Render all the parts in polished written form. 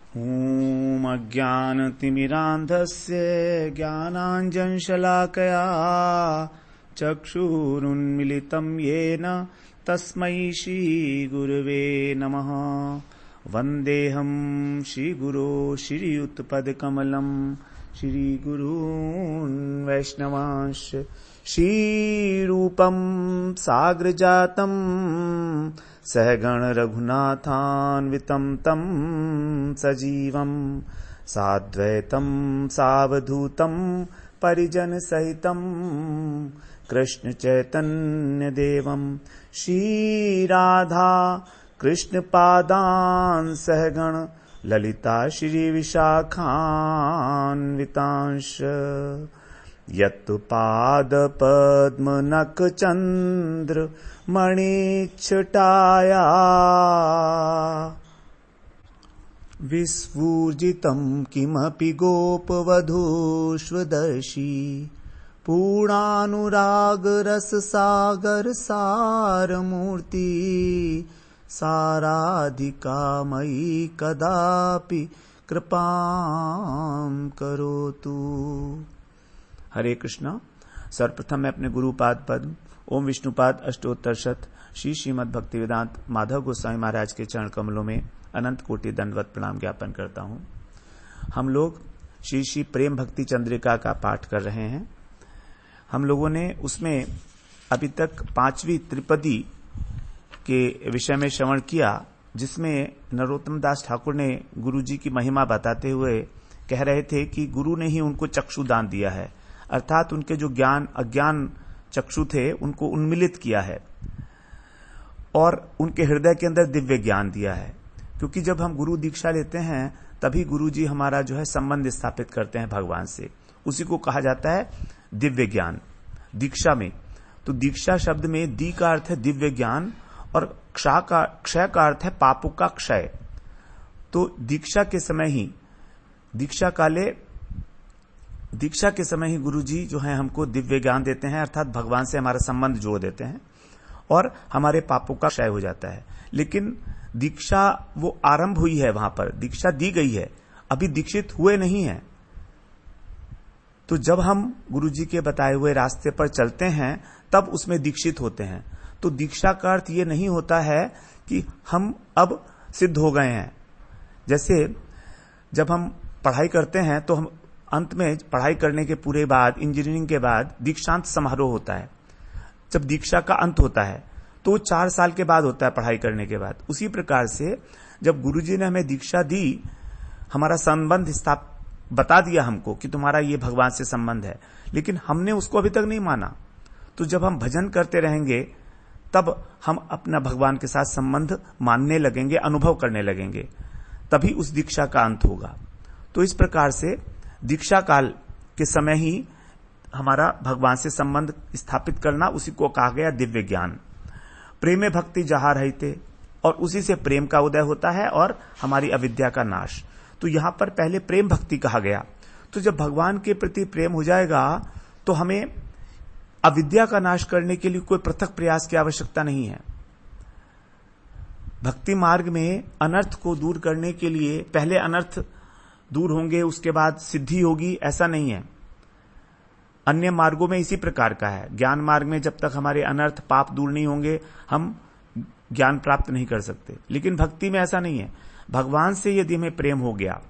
ॐ अज्ञानतिमिरान्धस्य ज्ञानाञ्जनशलाकया चक्षुरुन्मिलितं येन तस्मै श्रीगुरवे नमः। वन्देऽहं श्रीगुरो श्रीयुतपदकमलं श्रीगुरून् वैष्णवांश्च श्रीरूपं साग्रजातं सहगण रघुनाथान्वितं तं सजीवं साद्वैतं सावधूतं परिजनसहितं कृष्ण चैतन्य देवं श्रीराधा कृष्णपादान् सहगण ललिता श्रीविशाखान्वितांश यत्पादपद्मनखचन्द्र मणिच्छटाया विस्फूर्जितं किमपि गोपवधूष्वदर्शी पूर्णानुरागरससागरसारमूर्ति साराधिका मयि कदापि कृपां करोतु। हरे कृष्णा। सर्वप्रथम मैं अपने गुरुपाद पद्म ओम विष्णुपाद अष्टोत्तर शत श्री श्रीमद् भक्ति वेदांत माधव गोस्वामी महाराज के चरण कमलों में अनंत कोटि दंडवत प्रणाम ज्ञापन करता हूं। हम लोग श्री श्री प्रेम भक्ति चंद्रिका का पाठ कर रहे हैं। हम लोगों ने उसमें अभी तक 5वीं त्रिपदी के विषय में श्रवण किया, जिसमें नरोत्तम दास ठाकुर ने गुरु जी की महिमा बताते हुए कह रहे थे कि गुरु ने ही उनको चक्षु दान दिया है, अर्थात उनके जो ज्ञान अज्ञान चक्षु थे उनको उन्मिलित किया है और उनके हृदय के अंदर दिव्य ज्ञान दिया है। क्योंकि जब हम गुरु दीक्षा लेते हैं तभी गुरु जी हमारा जो है संबंध स्थापित करते हैं भगवान से, उसी को कहा जाता है दिव्य ज्ञान दीक्षा में। तो दीक्षा शब्द में दी का अर्थ है दिव्य ज्ञान और क्षय का अर्थ है पापों का क्षय। तो दीक्षा के समय ही गुरुजी जो है हमको दिव्य ज्ञान देते हैं, अर्थात भगवान से हमारा संबंध जोड़ देते हैं और हमारे पापों का क्षय हो जाता है। लेकिन दीक्षा वो आरंभ हुई है, वहां पर दीक्षा दी गई है, अभी दीक्षित हुए नहीं है। तो जब हम गुरुजी के बताए हुए रास्ते पर चलते हैं तब उसमें दीक्षित होते हैं। तो दीक्षा का अर्थ ये नहीं होता है कि हम अब सिद्ध हो गए हैं। जैसे जब हम पढ़ाई करते हैं तो हम अंत में पढ़ाई करने के पूरे बाद इंजीनियरिंग के बाद दीक्षांत समारोह होता है। जब दीक्षा का अंत होता है तो 4 साल के बाद होता है पढ़ाई करने के बाद। उसी प्रकार से जब गुरुजी ने हमें दीक्षा दी, हमारा संबंध बता दिया हमको कि तुम्हारा ये भगवान से संबंध है, लेकिन हमने उसको अभी तक नहीं माना। तो जब हम भजन करते रहेंगे तब हम अपना भगवान के साथ संबंध मानने लगेंगे, अनुभव करने लगेंगे, तभी उस दीक्षा का अंत होगा। तो इस प्रकार से दीक्षा काल के समय ही हमारा भगवान से संबंध स्थापित करना, उसी को कहा गया दिव्य ज्ञान। प्रेमे भक्ति जहां रहते, और उसी से प्रेम का उदय होता है और हमारी अविद्या का नाश। तो यहां पर पहले प्रेम भक्ति कहा गया। तो जब भगवान के प्रति प्रेम हो जाएगा तो हमें अविद्या का नाश करने के लिए कोई पृथक प्रयास की आवश्यकता नहीं है। भक्ति मार्ग में अनर्थ को दूर करने के लिए पहले अनर्थ दूर होंगे, उसके बाद सिद्धि होगी, ऐसा नहीं है। अन्य मार्गों में इसी प्रकार का है। ज्ञान मार्ग में जब तक हमारे अनर्थ पाप दूर नहीं होंगे हम ज्ञान प्राप्त नहीं कर सकते। लेकिन भक्ति में ऐसा नहीं है। भगवान से यदि हमें प्रेम हो गया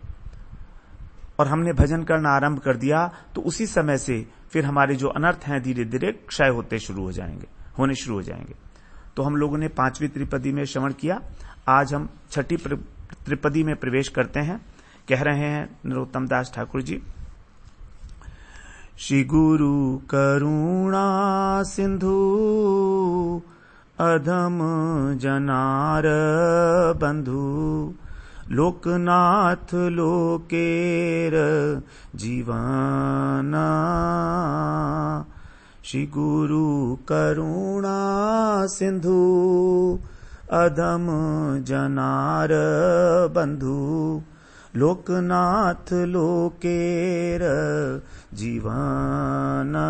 और हमने भजन करना आरंभ कर दिया तो उसी समय से फिर हमारे जो अनर्थ हैं धीरे धीरे क्षय होने शुरू हो जाएंगे। तो हम लोगों ने 5वीं त्रिपदी में श्रवण किया। आज हम 6ठी त्रिपदी में प्रवेश करते हैं। कह रहे हैं नरोत्तम दास ठाकुर जी, श्री गुरु करुणा सिंधु अधम जनार बंधु लोकनाथ लोकेर जीवना। श्री गुरु करुणा सिंधु अधम जनार बंधु लोकनाथ लोकेर जीवना।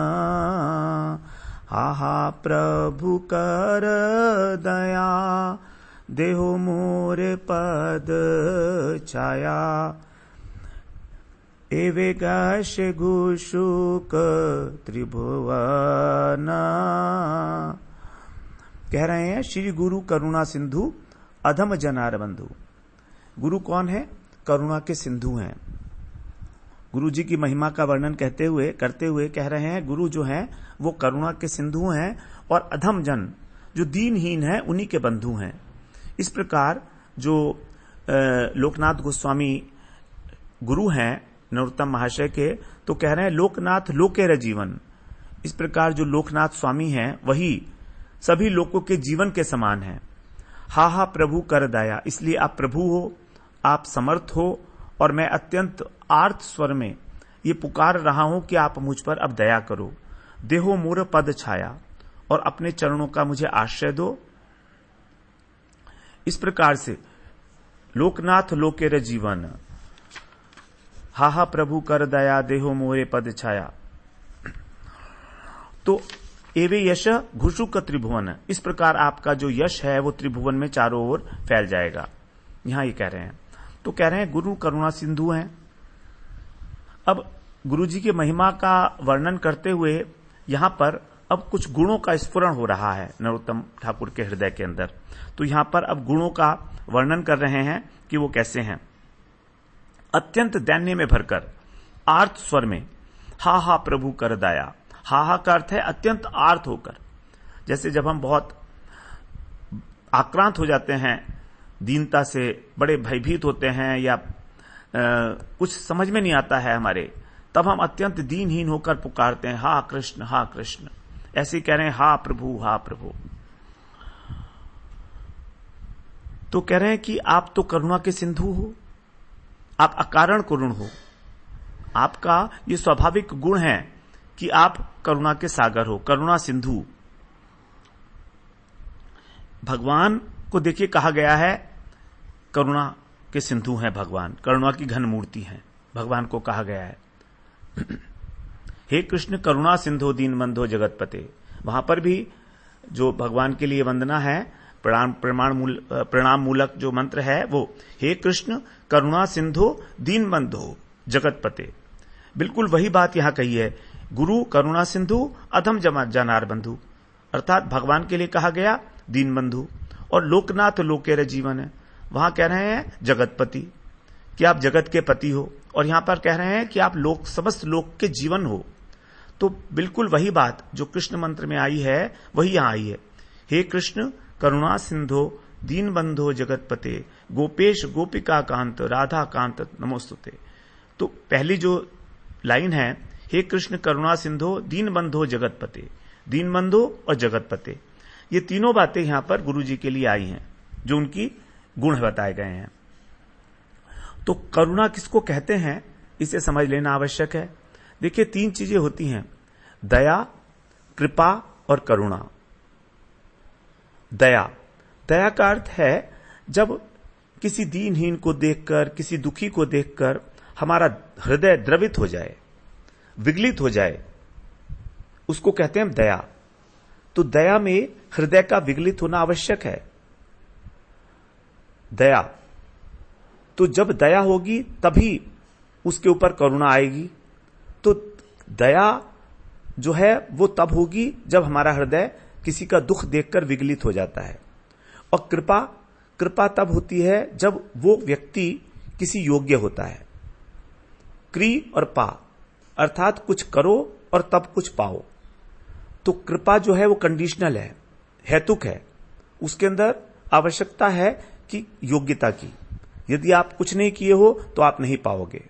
हा प्रभु कर दया देहो मोर पद छाया। एवे गाश घुषुक त्रिभुवन। कह रहे हैं श्री गुरु करुणा सिंधु अधम जनार बंधु। गुरु कौन है? करुणा के सिंधु हैं। गुरु जी की महिमा का वर्णन करते हुए कह रहे हैं गुरु जो हैं वो करुणा के सिंधु हैं और अधम जन जो दीनहीन है उन्हीं के बंधु हैं। इस प्रकार जो लोकनाथ गोस्वामी गुरु हैं नरोत्तम महाशय के, तो कह रहे हैं लोकनाथ लोकेर जीवन। इस प्रकार जो लोकनाथ स्वामी हैं वही सभी लोगों के जीवन के समान हैं। हा हा प्रभु कर दया, इसलिए आप प्रभु हो, आप समर्थ हो और मैं अत्यंत आर्त स्वर में ये पुकार रहा हूं कि आप मुझ पर अब दया करो। देहो मोर पद छाया, और अपने चरणों का मुझे आश्रय दो। इस प्रकार से लोकनाथ लोकेर जीवन, हा हा प्रभु कर दया, देहो मोरे पद छाया। तो एवे यश घुषुक त्रिभुवन, इस प्रकार आपका जो यश है वो त्रिभुवन में चारों ओर फैल जाएगा। यहां ये कह रहे हैं। तो कह रहे हैं गुरु करुणा सिंधु हैं। अब गुरु जी की महिमा का वर्णन करते हुए यहां पर अब कुछ गुणों का स्फुरण हो रहा है नरोत्तम ठाकुर के हृदय के अंदर। तो यहां पर अब गुणों का वर्णन कर रहे हैं कि वो कैसे हैं। अत्यंत दैन्य में भरकर आर्त स्वर में हा हा प्रभु कर दया। हा हा का अर्थ है अत्यंत आर्त होकर। जैसे जब हम बहुत आक्रांत हो जाते हैं, दीनता से बड़े भयभीत होते हैं या कुछ समझ में नहीं आता है हमारे, तब हम अत्यंत दीनहीन होकर पुकारते हैं हा कृष्ण हा कृष्ण। ऐसे कह रहे हैं हा प्रभु हा प्रभु। तो कह रहे हैं कि आप तो करुणा के सिंधु हो, आप अकारण करुण हो। आपका ये स्वाभाविक गुण है कि आप करुणा के सागर हो, करुणा सिंधु। भगवान को देखिए कहा गया है करुणा के सिंधु हैं भगवान, करुणा की घन मूर्ति हैं, भगवान को कहा गया है। हे कृष्ण करुणा सिंधु दीन बंधो जगतपते। वहां पर भी जो भगवान के लिए वंदना है, प्रणाम मूलक जो मंत्र है वो हे कृष्ण करुणा सिंधु दीन बंधो जगतपते। बिल्कुल वही बात यहां कही है, गुरु करुणा सिंधु अधम जनार बंधु, अर्थात भगवान के लिए कहा गया दीन बंधु। और लोकनाथ लोकेर जीवन है, वहां कह रहे हैं जगतपति कि आप जगत के पति हो, और यहां पर कह रहे हैं कि आप लोक समस्त लोक के जीवन हो। तो बिल्कुल वही बात जो कृष्ण मंत्र में आई है वही यहां आई है। हे कृष्ण करुणा सिंधु दीन बंधो जगतपते, गोपेश गोपिका कांत राधा कांत नमोस्तुते। तो पहली जो लाइन है हे कृष्ण करुणा सिंधु दीन बंधो जगतपते, दीन बंधो और जगतपते, ये तीनों बातें यहां पर गुरु जी के लिए आई हैं जो उनकी गुण बताए गए हैं। तो करुणा किसको कहते हैं इसे समझ लेना आवश्यक है। देखिए तीन चीजें होती हैं, दया, कृपा और करुणा। दया, दया का अर्थ है जब किसी दीनहीन को देखकर, किसी दुखी को देखकर हमारा हृदय द्रवित हो जाए, विगलित हो जाए, उसको कहते हैं दया। तो दया में हृदय का विगलित होना आवश्यक है। दया, तो जब दया होगी तभी उसके ऊपर करुणा आएगी। तो दया जो है वो तब होगी जब हमारा हृदय किसी का दुख देखकर विगलित हो जाता है। और कृपा, कृपा तब होती है जब वो व्यक्ति किसी योग्य होता है। क्री और पा, अर्थात कुछ करो और तब कुछ पाओ। तो कृपा जो है वो कंडीशनल है, हेतुक है, उसके अंदर आवश्यकता है कि योग्यता की। यदि आप कुछ नहीं किए हो तो आप नहीं पाओगे।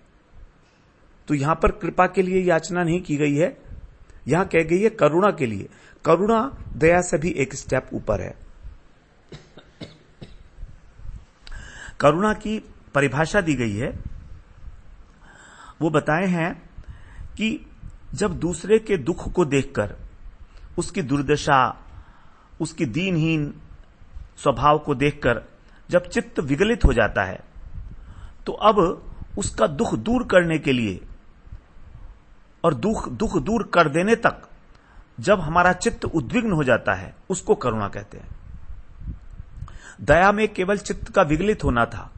तो यहां पर कृपा के लिए याचना नहीं की गई है, यहां कह गई है करुणा के लिए। करुणा दया से भी एक स्टेप ऊपर है। करुणा की परिभाषा दी गई है, वो बताए हैं कि जब दूसरे के दुख को देखकर, उसकी दुर्दशा, उसकी दीनहीन स्वभाव को देखकर जब चित्त विगलित हो जाता है, तो अब उसका दुख दूर करने के लिए और दुख दूर कर देने तक जब हमारा चित्त उद्विग्न हो जाता है, उसको करुणा कहते हैं। दया में केवल चित्त का विगलित होना था।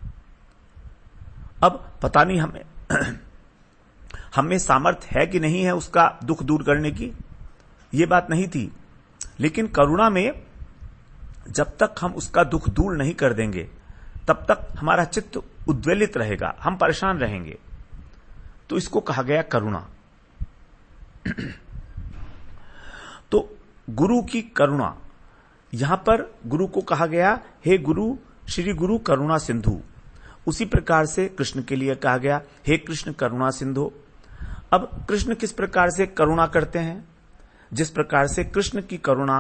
अब पता नहीं हमें सामर्थ्य है कि नहीं है उसका दुख दूर करने की, ये बात नहीं थी। लेकिन करुणा में जब तक हम उसका दुख दूर नहीं कर देंगे तब तक हमारा चित्त उद्वेलित रहेगा, हम परेशान रहेंगे। तो इसको कहा गया करुणा। तो गुरु की करुणा, यहां पर गुरु को कहा गया हे गुरु, श्री गुरु करुणा सिंधु। उसी प्रकार से कृष्ण के लिए कहा गया हे कृष्ण करुणा सिंधु। अब कृष्ण किस प्रकार से करुणा करते हैं? जिस प्रकार से कृष्ण की करुणा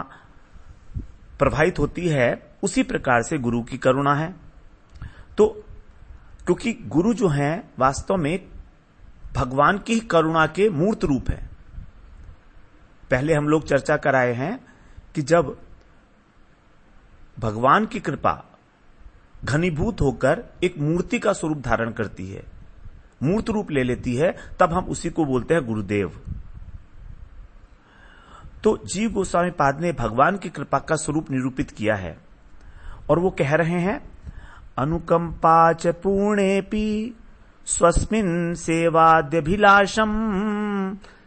प्रभावित होती है उसी प्रकार से गुरु की करुणा है। तो क्योंकि गुरु जो हैं वास्तव में भगवान की करुणा के मूर्त रूप है। पहले हम लोग चर्चा कराए हैं कि जब भगवान की कृपा घनीभूत होकर एक मूर्ति का स्वरूप धारण करती है, मूर्त रूप ले लेती है, तब हम उसी को बोलते हैं गुरुदेव। तो जीव गोस्वामी पाद ने भगवान की कृपा का स्वरूप निरूपित किया है और वो कह रहे हैं अनुकंपा च पूर्णेपि स्वस्मिन् सेवाद्यभिलाषम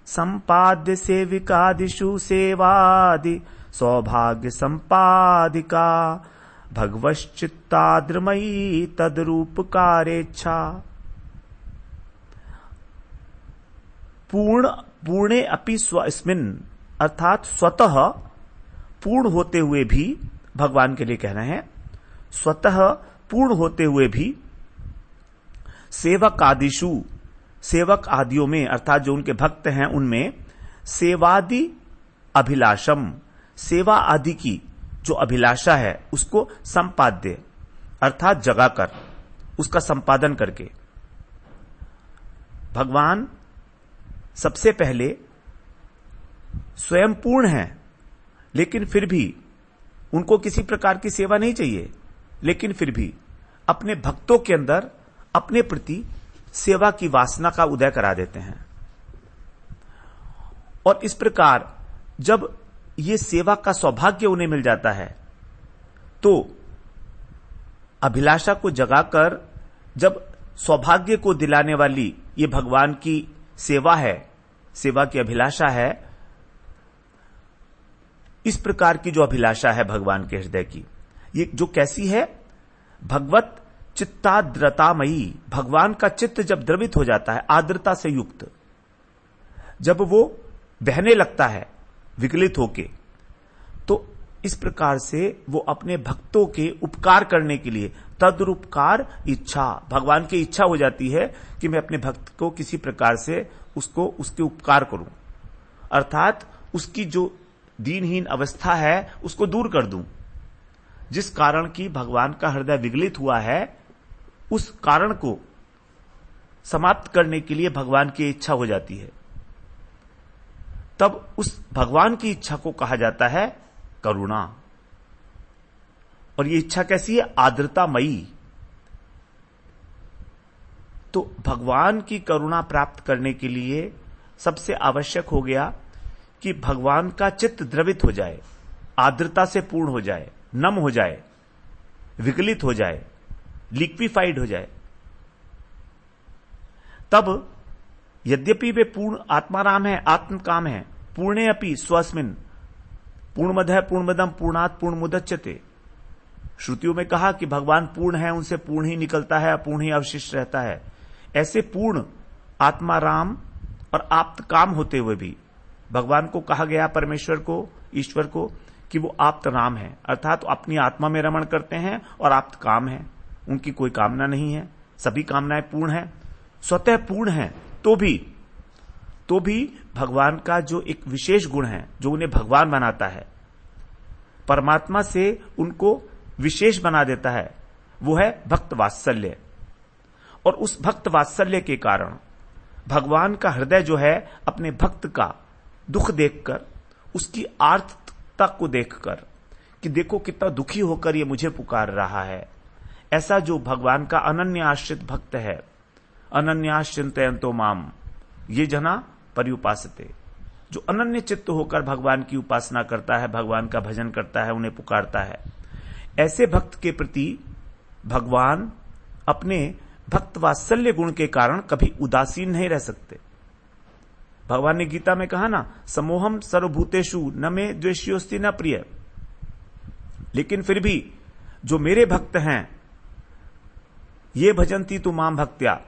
संपाद्य सेविकादिषु सेवादि सौभाग्य संपादिका भगवश्चित्ताद्रमयी तद्रूपकारेच्छा। पूर्णे अपि स्वस्मिन्, अर्थात स्वतः पूर्ण होते हुए भी, भगवान के लिए कह रहे हैं, स्वतः पूर्ण होते हुए भी सेवक आदिशु, सेवक आदियों में, अर्थात जो उनके भक्त हैं उनमें, सेवादि अभिलाषम, सेवा आदि की जो अभिलाषा है उसको संपाद्य, अर्थात जगाकर उसका संपादन करके। भगवान सबसे पहले स्वयं पूर्ण है, लेकिन फिर भी उनको किसी प्रकार की सेवा नहीं चाहिए, लेकिन फिर भी अपने भक्तों के अंदर अपने प्रति सेवा की वासना का उदय करा देते हैं। और इस प्रकार जब ये सेवा का सौभाग्य उन्हें मिल जाता है तो अभिलाषा को जगाकर जब सौभाग्य को दिलाने वाली ये भगवान की सेवा है, सेवा की अभिलाषा है, इस प्रकार की जो अभिलाषा है भगवान के हृदय की, ये जो कैसी है, भगवत चित्ताद्रतामयी, भगवान का चित्त जब द्रवित हो जाता है आर्द्रता से युक्त, जब वो बहने लगता है विगलित होके, तो इस प्रकार से वो अपने भक्तों के उपकार करने के लिए तद्रूपकार इच्छा, भगवान की इच्छा हो जाती है कि मैं अपने भक्त को किसी प्रकार से उसको उसके उपकार करूं, अर्थात उसकी जो दीनहीन अवस्था है उसको दूर कर दूं। जिस कारण की भगवान का हृदय विगलित हुआ है उस कारण को समाप्त करने के लिए भगवान की इच्छा हो जाती है, तब उस भगवान की इच्छा को कहा जाता है करुणा। और ये इच्छा कैसी है? आर्द्रतामयी। तो भगवान की करुणा प्राप्त करने के लिए सबसे आवश्यक हो गया कि भगवान का चित्त द्रवित हो जाए, आर्द्रता से पूर्ण हो जाए, नम हो जाए, विगलित हो जाए, लिक्विफाइड हो जाए। तब यद्यपि वे पूर्ण आत्माराम है, आत्मकाम है, पूर्णे अपि स्वस्मिन् पूर्णमदः पूर्णमदम पूर्णात् पूर्णमुदच्यते। श्रुतियों में कहा कि भगवान पूर्ण है, उनसे पूर्ण ही निकलता है, अपूर्ण ही अवशिष्ट रहता है। ऐसे पूर्ण आत्माराम और आप्त काम होते हुए भी भगवान को कहा गया, परमेश्वर को, ईश्वर को, कि वो आप्त राम है, अर्थात तो अपनी आत्मा में रमण करते हैं और आप्त काम है, उनकी कोई कामना नहीं है, सभी कामनाएं पूर्ण है, स्वतः पूर्ण है। तो भी भगवान का जो एक विशेष गुण है जो उन्हें भगवान बनाता है, परमात्मा से उनको विशेष बना देता है, वो है भक्त वात्सल्य। और उस भक्त वात्सल्य के कारण भगवान का हृदय जो है अपने भक्त का दुख देखकर, उसकी आर्तता को देखकर कि देखो कितना दुखी होकर ये मुझे पुकार रहा है, ऐसा जो भगवान का अनन्य आश्रित भक्त है, अनन्याश्चिन्तयन्तो माम ये जना पर्युपासते, जो अनन्य चित्त होकर भगवान की उपासना करता है, भगवान का भजन करता है, उन्हें पुकारता है, ऐसे भक्त के प्रति भगवान अपने भक्त वात्सल्य गुण के कारण कभी उदासीन नहीं रह सकते। भगवान ने गीता में कहा ना, समोहम सर्वभूतेषु न मे द्वेष्योस्ति न प्रिय। लेकिन फिर भी जो मेरे भक्त हैं, ये भजंती तु माम भक्त्या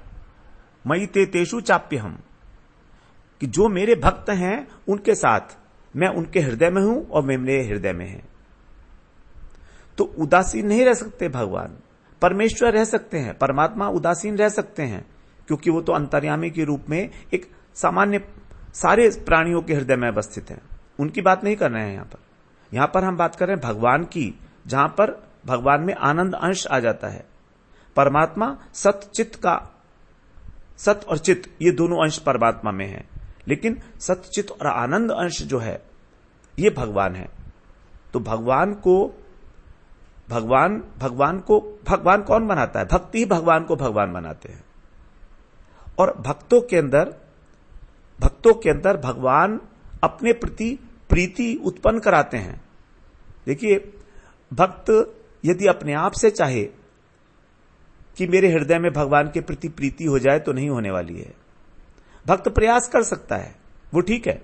मयि ते तेषु चाप्यहम, कि जो मेरे भक्त हैं उनके साथ मैं उनके हृदय में हूं और वे मेरे हृदय में हैं। तो उदासीन नहीं रह सकते भगवान। परमेश्वर रह सकते हैं, परमात्मा उदासीन रह सकते हैं, क्योंकि वो तो अंतर्यामी के रूप में एक सामान्य सारे प्राणियों के हृदय में अवस्थित हैं। उनकी बात नहीं कर रहे हैं यहां पर हम बात कर रहे हैं भगवान की, जहां पर भगवान में आनंद अंश आ जाता है। परमात्मा सत और चित्त ये दोनों अंश परमात्मा में है, लेकिन सत चित्त और आनंद अंश जो है ये भगवान है। तो भगवान कौन बनाता है? भक्ति ही भगवान को भगवान बनाते हैं। और भक्तों के अंदर भगवान अपने प्रति प्रीति उत्पन्न कराते हैं। देखिए, भक्त यदि अपने आप से चाहे कि मेरे हृदय में भगवान के प्रति प्रीति हो जाए तो नहीं होने वाली है। भक्त प्रयास कर सकता है, वो ठीक है,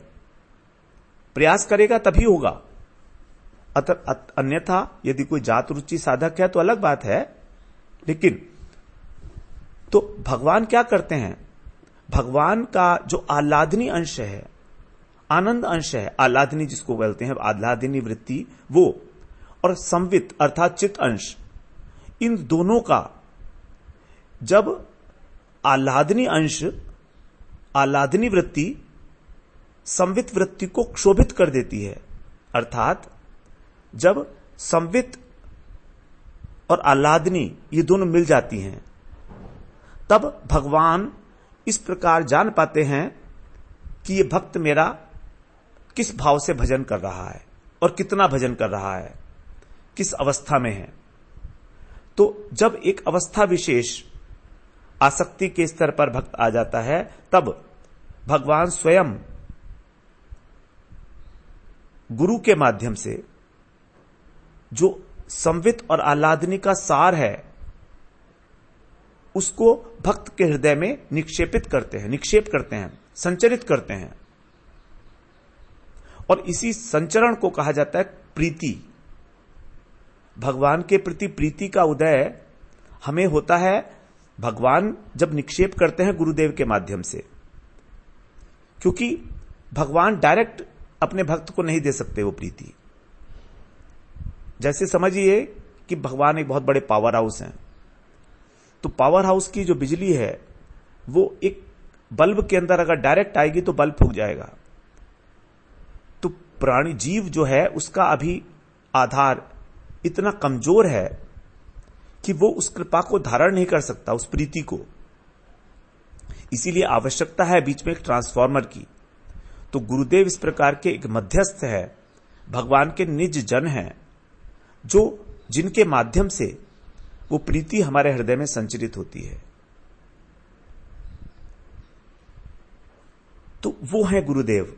प्रयास करेगा तभी होगा। अन्यथा यदि कोई जात रुचि साधक है तो अलग बात है। लेकिन तो भगवान क्या करते हैं? भगवान का जो आह्लादनी अंश है, आनंद अंश है, आह्लादनी जिसको बोलते हैं, आह्लादनी वृत्ति, वो और संवित अर्थात चित्त अंश, इन दोनों का जब आह्लादनी अंश, आह्लादनी वृत्ति संवित वृत्ति को क्षोभित कर देती है, अर्थात जब संवित और आह्लादनी ये दोनों मिल जाती हैं, तब भगवान इस प्रकार जान पाते हैं कि ये भक्त मेरा किस भाव से भजन कर रहा है और कितना भजन कर रहा है, किस अवस्था में है। तो जब एक अवस्था विशेष आसक्ति के स्तर पर भक्त आ जाता है, तब भगवान स्वयं गुरु के माध्यम से जो संवित और आह्लादनी का सार है उसको भक्त के हृदय में निक्षेप करते हैं, संचरित करते हैं। और इसी संचरण को कहा जाता है प्रीति। भगवान के प्रति प्रीति का उदय हमें होता है भगवान जब निक्षेप करते हैं गुरुदेव के माध्यम से, क्योंकि भगवान डायरेक्ट अपने भक्त को नहीं दे सकते वो प्रीति। जैसे समझिए कि भगवान एक बहुत बड़े पावर हाउस हैं, तो पावर हाउस की जो बिजली है वो एक बल्ब के अंदर अगर डायरेक्ट आएगी तो बल्ब फूक जाएगा। तो प्राणी जीव जो है उसका अभी आधार इतना कमजोर है कि वो उस कृपा को धारण नहीं कर सकता, उस प्रीति को। इसीलिए आवश्यकता है बीच में एक ट्रांसफॉर्मर की। तो गुरुदेव इस प्रकार के एक मध्यस्थ है, भगवान के निज जन हैं, जो जिनके माध्यम से वो प्रीति हमारे हृदय में संचरित होती है। तो वो है गुरुदेव,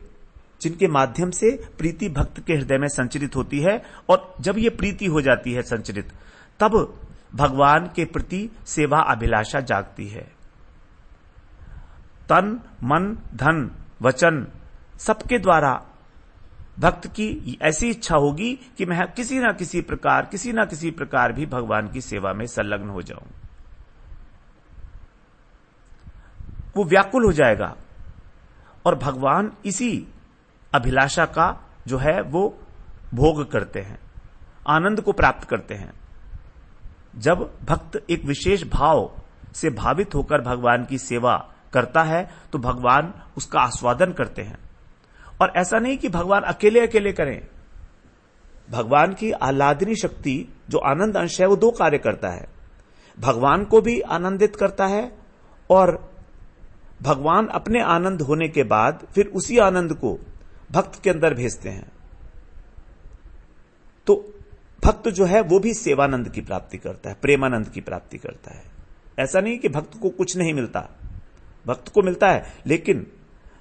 जिनके माध्यम से प्रीति भक्त के हृदय में संचरित होती है। और जब ये प्रीति हो जाती है संचरित, तब भगवान के प्रति सेवा अभिलाषा जागती है। तन, मन, धन, वचन सबके द्वारा भक्त की ऐसी इच्छा होगी कि मैं किसी ना किसी प्रकार भी भगवान की सेवा में संलग्न हो जाऊं। वो व्याकुल हो जाएगा और भगवान इसी अभिलाषा का जो है वो भोग करते हैं, आनंद को प्राप्त करते हैं। जब भक्त एक विशेष भाव से भावित होकर भगवान की सेवा करता है तो भगवान उसका आस्वादन करते हैं। और ऐसा नहीं कि भगवान अकेले अकेले करें। भगवान की आह्लादनी शक्ति जो आनंद अंश है वो दो कार्य करता है, भगवान को भी आनंदित करता है और भगवान अपने आनंद होने के बाद फिर उसी आनंद को भक्त के अंदर भेजते हैं। तो भक्त जो है वो भी सेवानंद की प्राप्ति करता है, प्रेमानंद की प्राप्ति करता है। ऐसा नहीं कि भक्त को कुछ नहीं मिलता, भक्त को मिलता है, लेकिन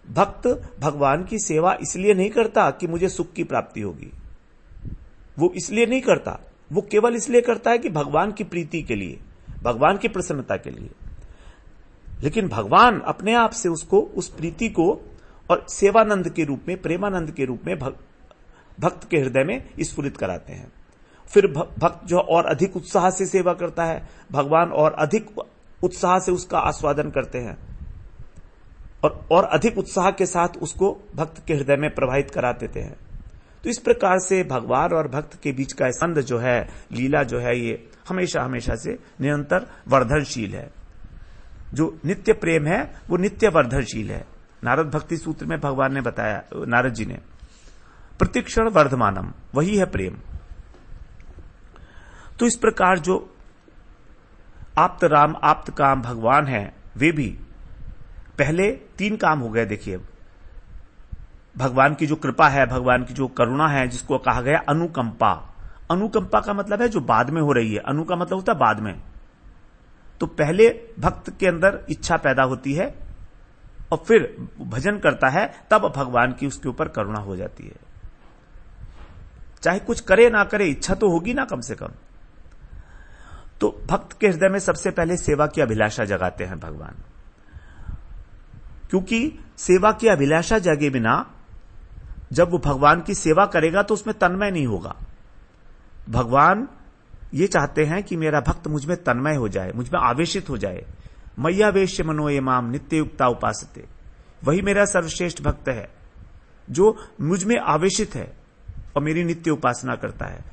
भक्त भगवान की सेवा इसलिए नहीं करता कि मुझे सुख की प्राप्ति होगी। वो इसलिए नहीं करता, वो केवल इसलिए करता है कि भगवान की प्रीति के लिए, भगवान की प्रसन्नता के लिए। लेकिन भगवान अपने आप से उसको उस प्रीति को और सेवानंद के रूप में, प्रेमानंद के रूप में भक्त के हृदय में स्फुरित कराते हैं। फिर भक्त जो और अधिक उत्साह से सेवा करता है, भगवान और अधिक उत्साह से उसका आस्वादन करते हैं और अधिक उत्साह के साथ उसको भक्त के हृदय में प्रवाहित करा देते हैं। तो इस प्रकार से भगवान और भक्त के बीच का संबंध जो है, लीला जो है, ये हमेशा हमेशा से निरंतर वर्धनशील है। जो नित्य प्रेम है वो नित्य वर्धनशील है। नारद भक्ति सूत्र में भगवान ने बताया, नारद जी ने, प्रतिक्षण वर्धमानम, वही है प्रेम। तो इस प्रकार जो आप्त राम आप्त काम भगवान है, वे भी पहले 3 काम हो गए। देखिए, भगवान की जो कृपा है, भगवान की जो करुणा है, जिसको कहा गया अनुकंपा। अनुकंपा का मतलब है जो बाद में हो रही है, अनु का मतलब होता है बाद में। तो पहले भक्त के अंदर इच्छा पैदा होती है और फिर भजन करता है, तब भगवान की उसके ऊपर करुणा हो जाती है। चाहे कुछ करे ना करे, इच्छा तो होगी ना कम से कम। तो भक्त के हृदय में सबसे पहले सेवा की अभिलाषा जगाते हैं भगवान, क्योंकि सेवा की अभिलाषा जगे बिना जब वो भगवान की सेवा करेगा तो उसमें तन्मय नहीं होगा। भगवान ये चाहते हैं कि मेरा भक्त मुझ में तन्मय हो जाए, मुझ में आवेशित हो जाए। मय्यावेश्य मनो ये माम नित्य युक्ता उपासते, वही मेरा सर्वश्रेष्ठ भक्त है जो मुझ में आवेशित है और मेरी नित्य उपासना करता है।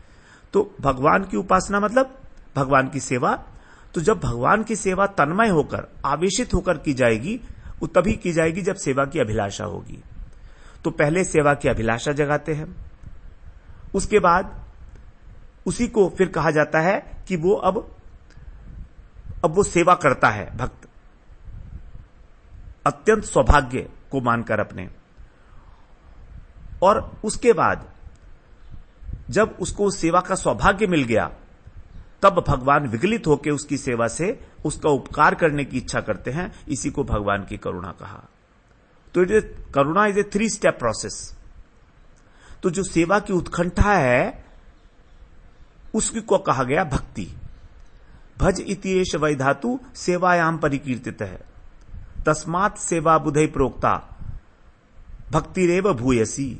तो भगवान की उपासना मतलब भगवान की सेवा। तो जब भगवान की सेवा तन्मय होकर, आवेशित होकर की जाएगी, वो तभी की जाएगी जब सेवा की अभिलाषा होगी। तो पहले सेवा की अभिलाषा जगाते हैं, उसके बाद उसी को फिर कहा जाता है कि वो अब वो सेवा करता है भक्त, अत्यंत सौभाग्य को मानकर अपने। और उसके बाद जब उसको सेवा का सौभाग्य मिल गया, तब भगवान विगलित होकर उसकी सेवा से उसका उपकार करने की इच्छा करते हैं। इसी को भगवान की करुणा कहा। तो करुणा इज ए 3 स्टेप प्रोसेस। तो जो सेवा की उत्कंठा है उसकी को कहा गया भक्ति। भज इतिएष वै धातु सेवायाम परिकीर्तित है, तस्मात् सेवा बुधै प्रोक्ता भक्तिरेव भूयसी।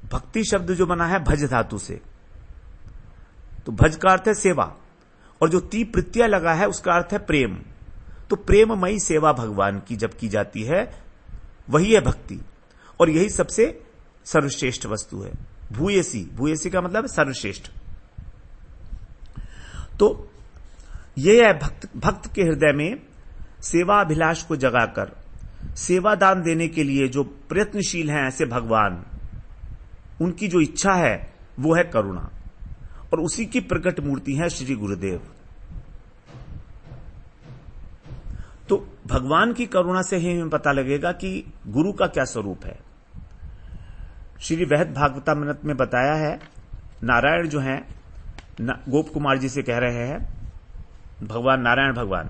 भक्ति शब्द जो बना है भज धातु से, तो भज का अर्थ है सेवा, और जो ती प्रत्यय लगा है उसका अर्थ है प्रेम। तो प्रेममयी सेवा भगवान की जब की जाती है, वही है भक्ति, और यही सबसे सर्वश्रेष्ठ वस्तु है। भूयसी, भूयसी का मतलब सर्वश्रेष्ठ। तो यह है भक्त के हृदय में सेवा अभिलाष को जगाकर सेवा दान देने के लिए जो प्रयत्नशील हैं ऐसे भगवान, उनकी जो इच्छा है वो है करुणा, और उसी की प्रकट मूर्ति है श्री गुरुदेव। तो भगवान की करुणा से ही हमें पता लगेगा कि गुरु का क्या स्वरूप है। श्री वैद भागवतामृत में बताया है, नारायण जो हैं गोप कुमार जी से कह रहे हैं, भगवान नारायण भगवान,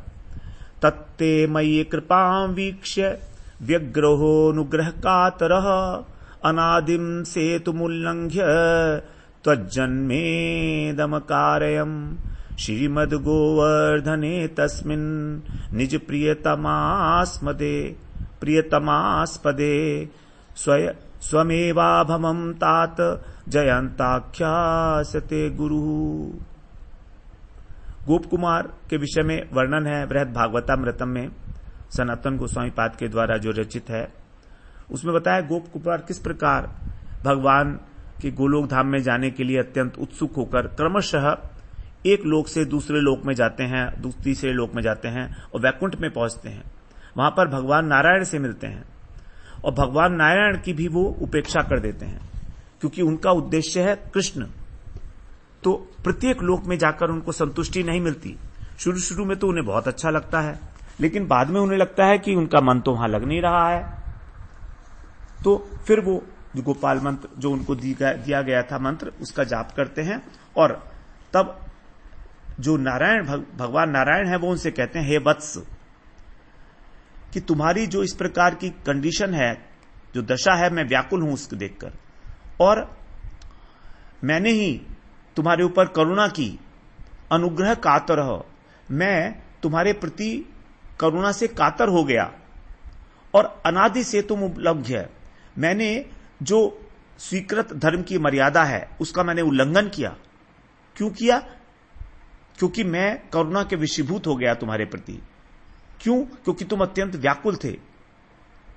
तत्ते मयि कृपां वीक्ष्य व्यग्रहोनुग्रह कातरः अनादिम सेतुमुल्लंघ्य त्वज्जन्मेदमकारयम् श्रीमद् गोवर्धने तस्मिन् निज प्रियतमास्पदे स्वमेवाभमं तात जयंताख्यास्यते गुरु। गोप कुमार के विषय में वर्णन है बृहद भागवतामृतम में, सनातन गोस्वामी पाद के द्वारा जो रचित है। उसमें बताया गोप कुमार किस प्रकार भगवान के गोलोक धाम में जाने के लिए अत्यंत उत्सुक होकर क्रमशः एक लोक से दूसरे लोक में जाते हैं, तीसरे लोक में जाते हैं और वैकुंठ में पहुंचते हैं। वहां पर भगवान नारायण से मिलते हैं और भगवान नारायण की भी वो उपेक्षा कर देते हैं, क्योंकि उनका उद्देश्य है कृष्ण। तो प्रत्येक लोक में जाकर उनको संतुष्टि नहीं मिलती। शुरू शुरू में तो उन्हें बहुत अच्छा लगता है, लेकिन बाद में उन्हें लगता है कि उनका मन तो वहां लग नहीं रहा है। तो फिर वो जो गोपाल मंत्र जो उनको दिया गया था मंत्र, उसका जाप करते हैं, और तब जो नारायण भगवान नारायण है वो उनसे कहते हैं, हे वत्स, कि तुम्हारी जो इस प्रकार की कंडीशन है, जो दशा है, मैं व्याकुल हूं उसको देखकर, और मैंने ही तुम्हारे ऊपर करुणा की, अनुग्रह कातरः, मैं तुम्हारे प्रति करुणा से कातर हो गया, और अनादि से तुम उपलब्ध, मैंने जो स्वीकृत धर्म की मर्यादा है उसका मैंने उल्लंघन किया। क्यों किया? क्योंकि मैं करुणा के विषीभूत हो गया तुम्हारे प्रति। क्यों? क्योंकि तुम अत्यंत व्याकुल थे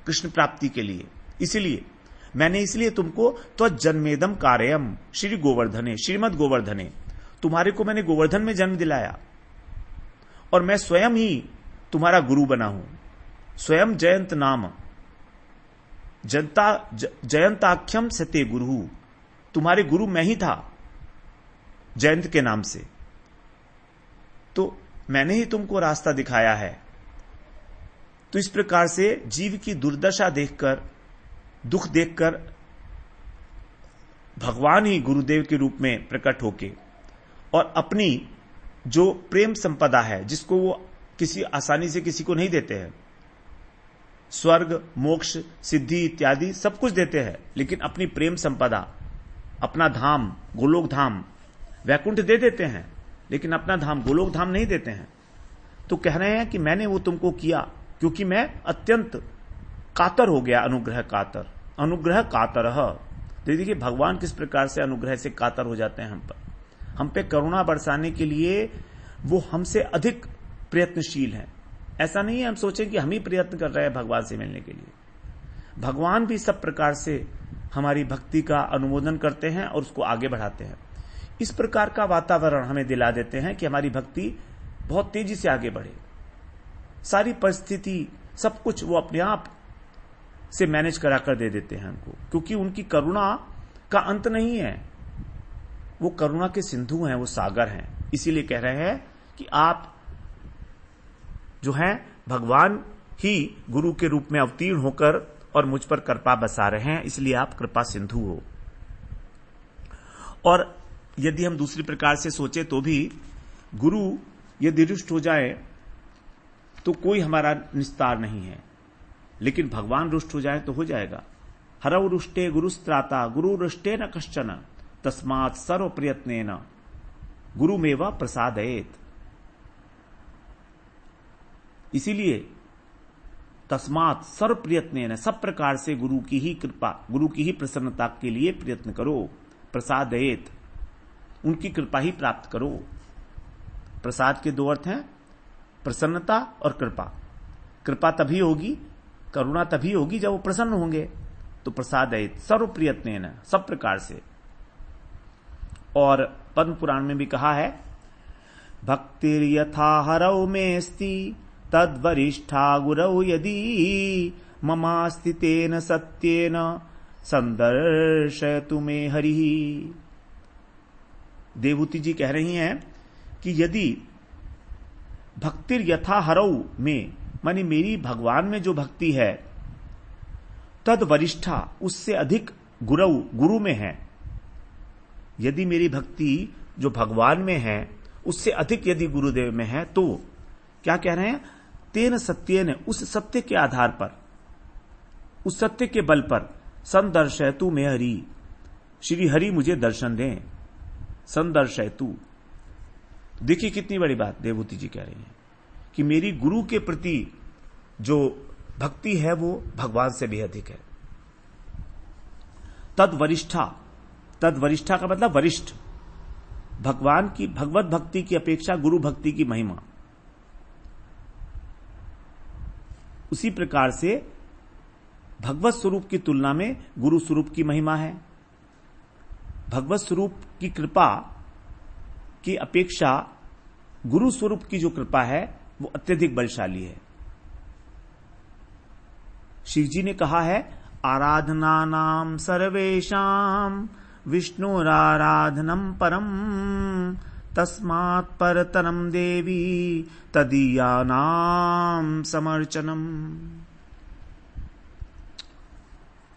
कृष्ण प्राप्ति के लिए। इसलिए तुमको त्वजन्मेदम कार्यम श्री गोवर्धने, श्रीमद गोवर्धने, तुम्हारे को मैंने गोवर्धन में जन्म दिलाया, और मैं स्वयं ही तुम्हारा गुरु बना हूं। स्वयं जयंत नाम जयंताख्यम सत्य गुरु, तुम्हारे गुरु मैं ही था जयंत के नाम से। तो मैंने ही तुमको रास्ता दिखाया है। तो इस प्रकार से जीव की दुर्दशा देखकर, दुख देखकर भगवान ही गुरुदेव के रूप में प्रकट होके और अपनी जो प्रेम संपदा है, जिसको वो किसी आसानी से किसी को नहीं देते हैं, स्वर्ग, मोक्ष, सिद्धि इत्यादि सब कुछ देते हैं, लेकिन अपनी प्रेम संपदा, अपना धाम गोलोक धाम, वैकुंठ दे देते हैं, लेकिन अपना धाम गोलोक धाम नहीं देते हैं। तो कह रहे हैं कि मैंने वो तुमको किया क्योंकि मैं अत्यंत कातर हो गया, अनुग्रह कातर, अनुग्रह कातरः। देखिए भगवान किस प्रकार से अनुग्रह से कातर हो जाते हैं हम पे करुणा बरसाने के लिए। वो हमसे अधिक प्रयत्नशील हैं। ऐसा नहीं है हम सोचें कि हम ही प्रयत्न कर रहे हैं भगवान से मिलने के लिए। भगवान भी सब प्रकार से हमारी भक्ति का अनुमोदन करते हैं और उसको आगे बढ़ाते हैं। इस प्रकार का वातावरण हमें दिला देते हैं कि हमारी भक्ति बहुत तेजी से आगे बढ़े। सारी परिस्थिति, सब कुछ वो अपने आप से मैनेज करा कर दे देते हैं हमको, क्योंकि उनकी करुणा का अंत नहीं है। वो करुणा के सिंधु हैं, वो सागर हैं। इसीलिए कह रहे हैं कि आप जो हैं भगवान ही गुरु के रूप में अवतीर्ण होकर और मुझ पर कृपा बसा रहे हैं, इसलिए आप कृपा सिंधु हो। और यदि हम दूसरी प्रकार से सोचे तो भी गुरु यदि रुष्ट हो जाए तो कोई हमारा निस्तार नहीं है, लेकिन भगवान रुष्ट हो जाए तो हो जाएगा। हरौ रुष्टे गुरुस्त्राता गुरु रुष्टे न कश्चन तस्मात् सर्व प्रयत्नेन गुरुमेव प्रसादयेत। इसीलिए तस्मात् सर्व प्रयत्नेन, सब प्रकार से गुरु की ही कृपा, गुरु की ही प्रसन्नता के लिए प्रयत्न करो। प्रसादयेत, उनकी कृपा ही प्राप्त करो। प्रसाद के दो अर्थ हैं, प्रसन्नता और कृपा। कृपा तभी होगी, करुणा तभी होगी जब वो प्रसन्न होंगे। तो प्रसादयेत सर्व प्रयत्नेन, सब प्रकार से। और पद्म पुराण में भी कहा है, भक्तिर यथा हरौ मेस्ति तद्वरिष्ठा गुरौ यदि ममास्ति तेन सत्येन संदर्शयतु मे हरिः। देवहूति जी कह रही हैं कि यदि भक्तिर यथा हरौ में, मानी मेरी भगवान में जो भक्ति है, तद वरिष्ठा, उससे अधिक गुरौ, गुरु में है। यदि मेरी भक्ति जो भगवान में है उससे अधिक यदि गुरुदेव में है, तो क्या कह रहे हैं, तेन सत्येन, उस सत्य के आधार पर, उस सत्य के बल पर, संदर्शयतु मे हरि, श्री हरि मुझे दर्शन दें। संदर्शयतु, देखिए कितनी बड़ी बात देवहूति जी कह रही हैं कि मेरी गुरु के प्रति जो भक्ति है वो भगवान से भी अधिक है। तद वरिष्ठा, तद वरिष्ठा का मतलब वरिष्ठ, भगवान की भगवत भक्ति की अपेक्षा गुरु भक्ति की महिमा। उसी प्रकार से भगवत स्वरूप की तुलना में गुरु स्वरूप की महिमा है। भगवत स्वरूप की कृपा की अपेक्षा गुरु स्वरूप की जो कृपा है वो अत्यधिक बलशाली है। शिव जी ने कहा है, आराधना नाम सर्वेशाम विष्णुराराधनम परम तस्मात् परतरम देवी तदीयानाम समर्चनम।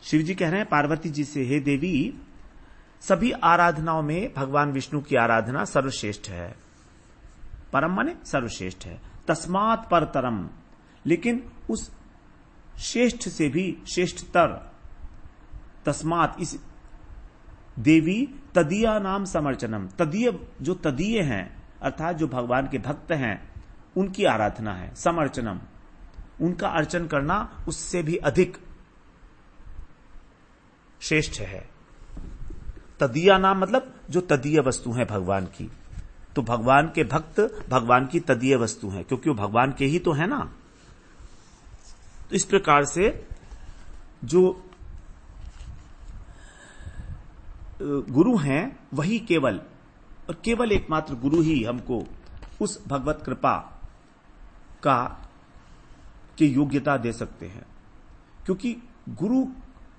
शिव जी कह रहे हैं पार्वती जी से, हे देवी, सभी आराधनाओं में भगवान विष्णु की आराधना सर्वश्रेष्ठ है। परम माने सर्वश्रेष्ठ है। तस्मात् परतरम, लेकिन उस श्रेष्ठ से भी श्रेष्ठतर, तस्मात् देवी तदीया नाम समर्चनम, तदीय जो तदीय हैं अर्थात जो भगवान के भक्त हैं उनकी आराधना है। समर्चनम, उनका अर्चन करना उससे भी अधिक श्रेष्ठ है। तदीया नाम मतलब जो तदीय वस्तु है भगवान की, तो भगवान के भक्त भगवान की तदीय वस्तु हैं, क्योंकि वो भगवान के ही तो है ना। तो इस प्रकार से जो गुरु हैं वही केवल और केवल एकमात्र गुरु ही हमको उस भगवत कृपा का की योग्यता दे सकते हैं, क्योंकि गुरु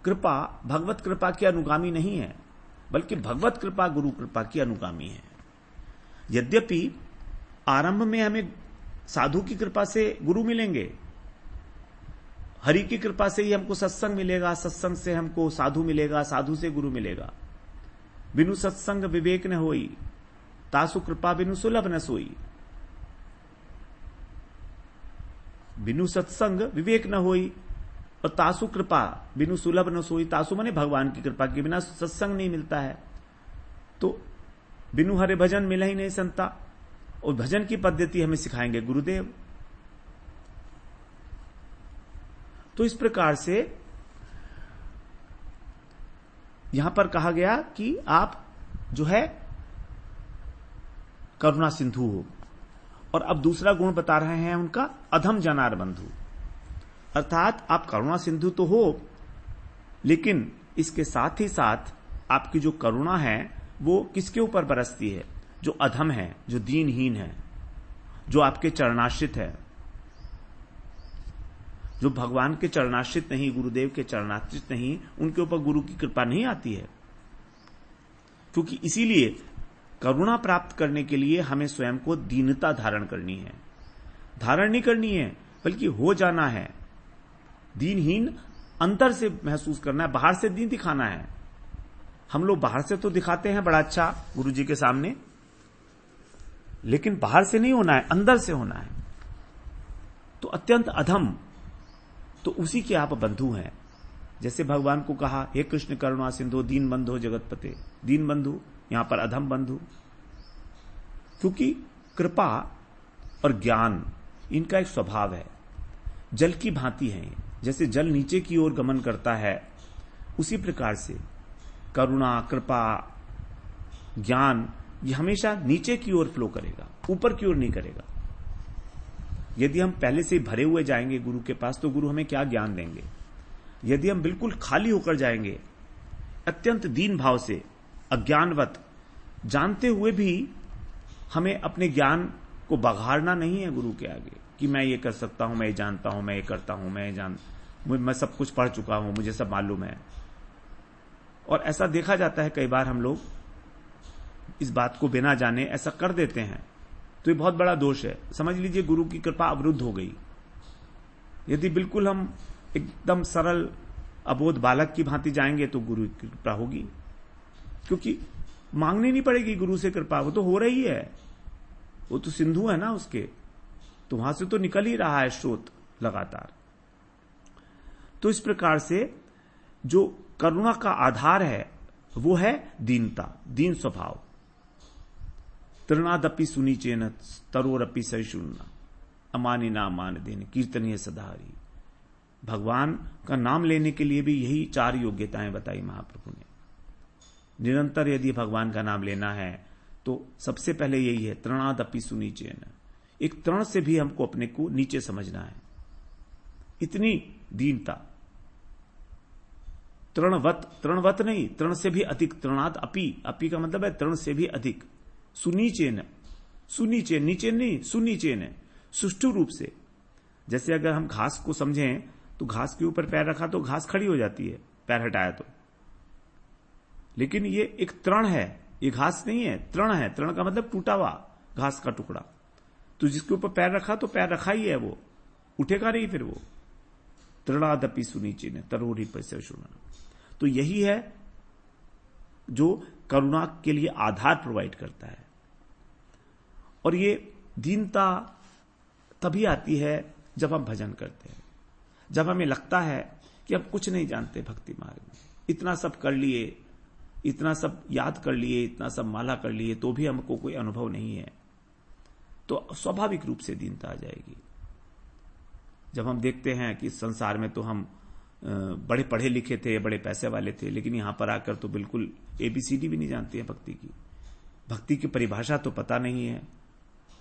कृपा भगवत कृपा की अनुगामी नहीं है, बल्कि भगवत कृपा गुरु कृपा की अनुगामी है। यद्यपि आरंभ में हमें साधु की कृपा से गुरु मिलेंगे, हरि की कृपा से ही हमको सत्संग मिलेगा, सत्संग से हमको साधु मिलेगा, साधु से गुरु मिलेगा। बिनु सत्संग विवेक न होई, तासु कृपा बिनु सुलभ न सोई। बिनु सत्संग विवेक न होई और तासु कृपा बिनु सुलभ न सोई। तासु माने भगवान की कृपा के बिना सत्संग नहीं मिलता है, तो बिनु हरे भजन मिला ही नहीं संता। और भजन की पद्धति हमें सिखाएंगे गुरुदेव। तो इस प्रकार से यहां पर कहा गया कि आप जो है करुणा सिंधु हो। और अब दूसरा गुण बता रहे हैं उनका, अधम जनार बंधु, अर्थात आप करुणा सिंधु तो हो, लेकिन इसके साथ ही साथ आपकी जो करुणा है वो किसके ऊपर बरसती है? जो अधम है, जो दीनहीन है, जो आपके चरणाश्रित है, जो भगवान के चरणाश्रित नहीं, गुरुदेव के चरणाश्रित नहीं, उनके ऊपर गुरु की कृपा नहीं आती है। क्योंकि इसीलिए करुणा प्राप्त करने के लिए हमें स्वयं को दीनता धारण करनी है। धारण नहीं करनी है, बल्कि हो जाना है दीनहीन, अंतर से महसूस करना है, बाहर से दीन दिखाना है। हम लोग बाहर से तो दिखाते हैं बड़ा अच्छा गुरु जी के सामने, लेकिन बाहर से नहीं होना है, अंदर से होना है। तो अत्यंत अधम, तो उसी के आप बंधु हैं। जैसे भगवान को कहा, हे कृष्ण करुणा सिंधु दीन बंधु जगतपते, दीन बंधु, यहां पर अधम बंधु। क्योंकि कृपा और ज्ञान इनका एक स्वभाव है, जल की भांति है। जैसे जल नीचे की ओर गमन करता है, उसी प्रकार से करुणा, कृपा, ज्ञान ये हमेशा नीचे की ओर फ्लो करेगा, ऊपर की ओर नहीं करेगा। यदि हम पहले से ही भरे हुए जाएंगे गुरु के पास, तो गुरु हमें क्या ज्ञान देंगे? यदि हम बिल्कुल खाली होकर जाएंगे, अत्यंत दीन भाव से, अज्ञानवत, जानते हुए भी हमें अपने ज्ञान को बघाड़ना नहीं है गुरु के आगे कि मैं ये कर सकता हूं, मैं ये जानता हूं, मैं ये करता हूं, मैं सब कुछ पढ़ चुका हूं, मुझे सब मालूम है। और ऐसा देखा जाता है कई बार, हम लोग इस बात को बिना जाने ऐसा कर देते हैं, तो ये बहुत बड़ा दोष है। समझ लीजिए गुरु की कृपा अवरुद्ध हो गई। यदि बिल्कुल हम एकदम सरल अबोध बालक की भांति जाएंगे तो गुरु की कृपा होगी, क्योंकि मांगनी नहीं पड़ेगी गुरु से कृपा, वो तो हो रही है, वो तो सिंधु है ना उसके, तो वहां से तो निकल ही रहा है स्रोत लगातार। तो इस प्रकार से जो करुणा का आधार है वो है दीनता, दीन स्वभाव। तृणादपि सुनीचेन तरोरपि सहिष्णुना अमानिना मान देन कीर्तनीय सदाहरी। भगवान का नाम लेने के लिए भी यही 4 योग्यताएं बताई महाप्रभु ने। निरंतर यदि भगवान का नाम लेना है तो सबसे पहले यही है, तृणादपि सुनीचेन। एक तृण से भी हमको अपने को नीचे समझना है, इतनी दीनता। तृणवत नहीं, तृण से भी अधिक, तृणाद अपि, अपि का मतलब है तृण से भी अधिक। सुनीचेन, सुनीचेन, नीचे नहीं, सुनीचेन, सुष्ठु रूप से। जैसे अगर हम घास को समझें तो घास के ऊपर पैर रखा तो घास खड़ी हो जाती है, पैर हटाया तो। लेकिन ये एक तृण है, ये घास नहीं है, तृण है। तृण का मतलब टूटा हुआ घास का टुकड़ा। तो जिसके ऊपर पैर रखा तो पैर रखा ही है, वो उठेगा नहीं फिर वो। तृणादपि सुनीचेन तरोरी पैसे सुना। तो यही है जो करुणा के लिए आधार प्रोवाइड करता है। और ये दीनता तभी आती है जब हम भजन करते हैं, जब हमें लगता है कि हम कुछ नहीं जानते भक्ति मार्ग में, इतना सब कर लिए, इतना सब याद कर लिए, इतना सब माला कर लिए, तो भी हमको कोई अनुभव नहीं है, तो स्वाभाविक रूप से दीनता आ जाएगी। जब हम देखते हैं कि संसार में तो हम बड़े पढ़े लिखे थे, बड़े पैसे वाले थे, लेकिन यहां पर आकर तो बिल्कुल ABCD भी नहीं जानते हैं भक्ति की। भक्ति की परिभाषा तो पता नहीं है,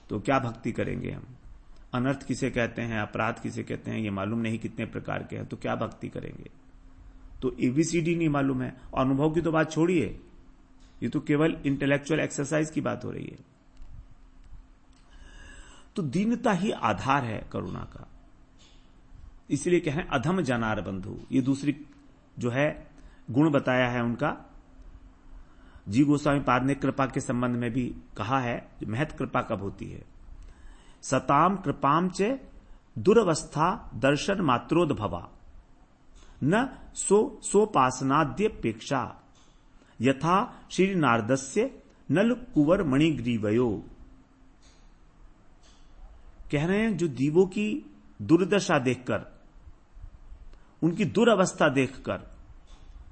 तो क्या भक्ति करेंगे हम? अनर्थ किसे कहते हैं, अपराध किसे कहते हैं, ये मालूम नहीं कितने प्रकार के हैं, तो क्या भक्ति करेंगे? तो ABCD नहीं मालूम है। अनुभव की तो बात छोड़िए, ये तो केवल इंटेलेक्चुअल एक्सरसाइज की बात हो रही है। तो दीनता ही आधार है करुणा का। इसलिए क्या है, अधम जनार बंधु, ये दूसरी जो है गुण बताया है उनका। जी गोस्वामी पाद ने कृपा के संबंध में भी कहा है, महत कृपा कब होती है? सताम कृपाम च दुरवस्था दर्शन मात्रोद्भवा न सोपासनाद्यपेक्षा यथा श्री नारदस्य नल कुंवर मणिग्रीवयो। कह रहे हैं जो दीवों की दुर्दशा देखकर, उनकी दुरवस्था देखकर,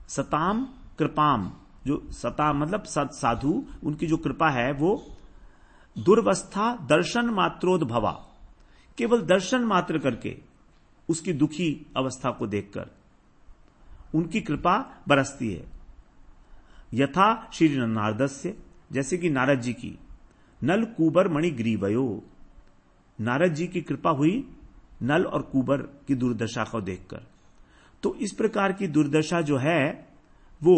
सताम कृपाम, जो सताम मतलब साधु, उनकी जो कृपा है वो दुर्वस्था दर्शन मात्रोद्भवा, केवल दर्शन मात्र करके उसकी दुखी अवस्था को देखकर उनकी कृपा बरसती है। यथा श्री नारदस्य, जैसे कि नारद जी की, नल कुबर मणिग्रीवयो, नारद जी की कृपा हुई नल और कुबर की दुर्दशा को देखकर। तो इस प्रकार की दुर्दशा जो है वो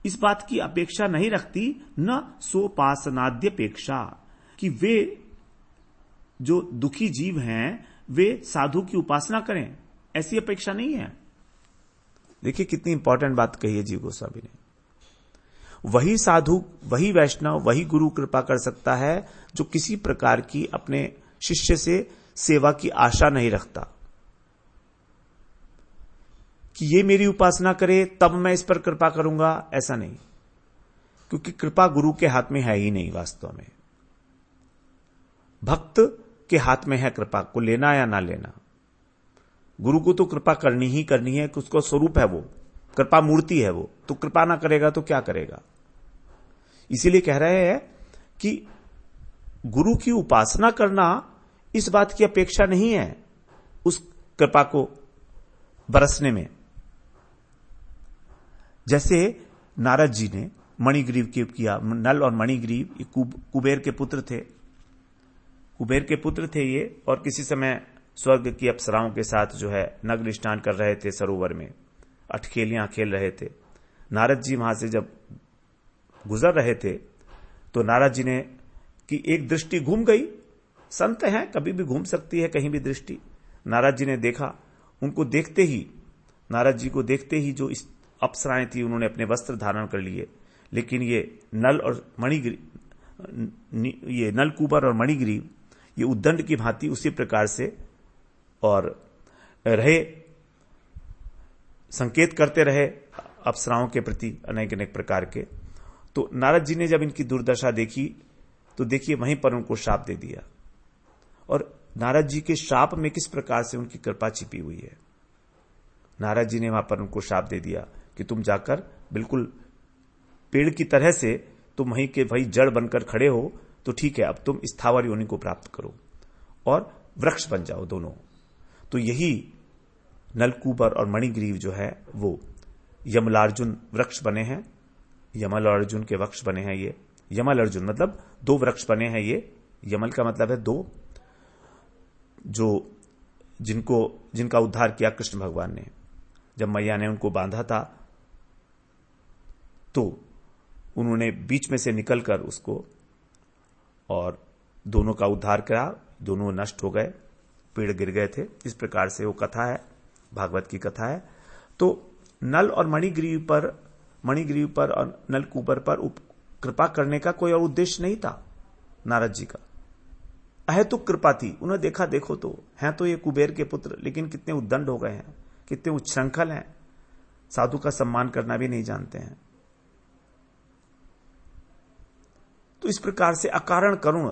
इस बात की अपेक्षा नहीं रखती, न सोपासनाद्यपेक्षा, कि वे जो दुखी जीव हैं वे साधु की उपासना करें, ऐसी अपेक्षा नहीं है। देखिए कितनी इंपॉर्टेंट बात कही है जी गोस्वामी ने। वही साधु, वही वैष्णव, वही गुरु कृपा कर सकता है जो किसी प्रकार की अपने शिष्य से सेवा की आशा नहीं रखता कि ये मेरी उपासना करे तब मैं इस पर कृपा करूंगा, ऐसा नहीं। क्योंकि कृपा गुरु के हाथ में है ही नहीं, वास्तव में भक्त के हाथ में है कृपा को लेना या ना लेना। गुरु को तो कृपा करनी ही करनी है, कि उसका स्वरूप है वो, कृपा मूर्ति है वो, तो कृपा ना करेगा तो क्या करेगा। इसीलिए कह रहे हैं कि गुरु की उपासना करना इस बात की अपेक्षा नहीं है उस कृपा को बरसने में। जैसे नारद जी ने मणिग्रीव के किया, नल और मणिग्रीव ये कुबेर के पुत्र थे, कुबेर के पुत्र थे ये, और किसी समय स्वर्ग की अप्सराओं के साथ जो है नग्न स्नान कर रहे थे, सरोवर में अठखेलियां खेल रहे थे। नारद जी वहां से जब गुजर रहे थे तो नारद जी ने कि एक दृष्टि घूम गई, संत हैं कभी भी घूम सकती है कहीं भी दृष्टि। नारद जी ने देखा, उनको देखते ही, नारद जी को देखते ही जो अप्सराएं थी उन्होंने अपने वस्त्र धारण कर लिए, लेकिन ये नल और मणिग्रीव, ये नल कुबर और मणिग्रीव ये उद्दंड की भांति उसी प्रकार से और रहे, संकेत करते रहे अप्सराओं के प्रति अनेक अनेक प्रकार के। तो नारद जी ने जब इनकी दुर्दशा देखी तो देखिए वहीं पर उनको श्राप दे दिया, और नारद जी के श्राप में किस प्रकार से उनकी कृपा छिपी हुई है। नारद जी ने वहां पर उनको श्राप दे दिया कि तुम जाकर बिल्कुल पेड़ की तरह से तुम वहीं के वही जड़ बनकर खड़े हो, तो ठीक है, अब तुम स्थावर योनि को प्राप्त करो और वृक्ष बन जाओ दोनों। तो यही नलकूबर और मणिग्रीव जो है वो यमलार्जुन वृक्ष बने हैं, यमल और अर्जुन के वृक्ष बने हैं। ये यमल अर्जुन मतलब दो वृक्ष बने हैं। ये यमल का मतलब है दो, जो जिनका उद्धार किया कृष्ण भगवान ने। जब मैया ने उनको बांधा था तो उन्होंने बीच में से निकलकर उसको और दोनों का उद्धार करा, दोनों नष्ट हो गए, पेड़ गिर गए थे। इस प्रकार से वो कथा है, भागवत की कथा है। तो नल और मणिग्रीव पर और नलकूबर पर कृपा करने का कोई और उद्देश्य नहीं था नारद जी का, अहेतुक कृपा थी। उन्होंने देखा, देखो तो हैं तो ये कुबेर के पुत्र, लेकिन कितने उद्दंड हो गए हैं, कितने उच्छृंखल हैं, साधु का सम्मान करना भी नहीं जानते हैं। तो इस प्रकार से अकारण करुण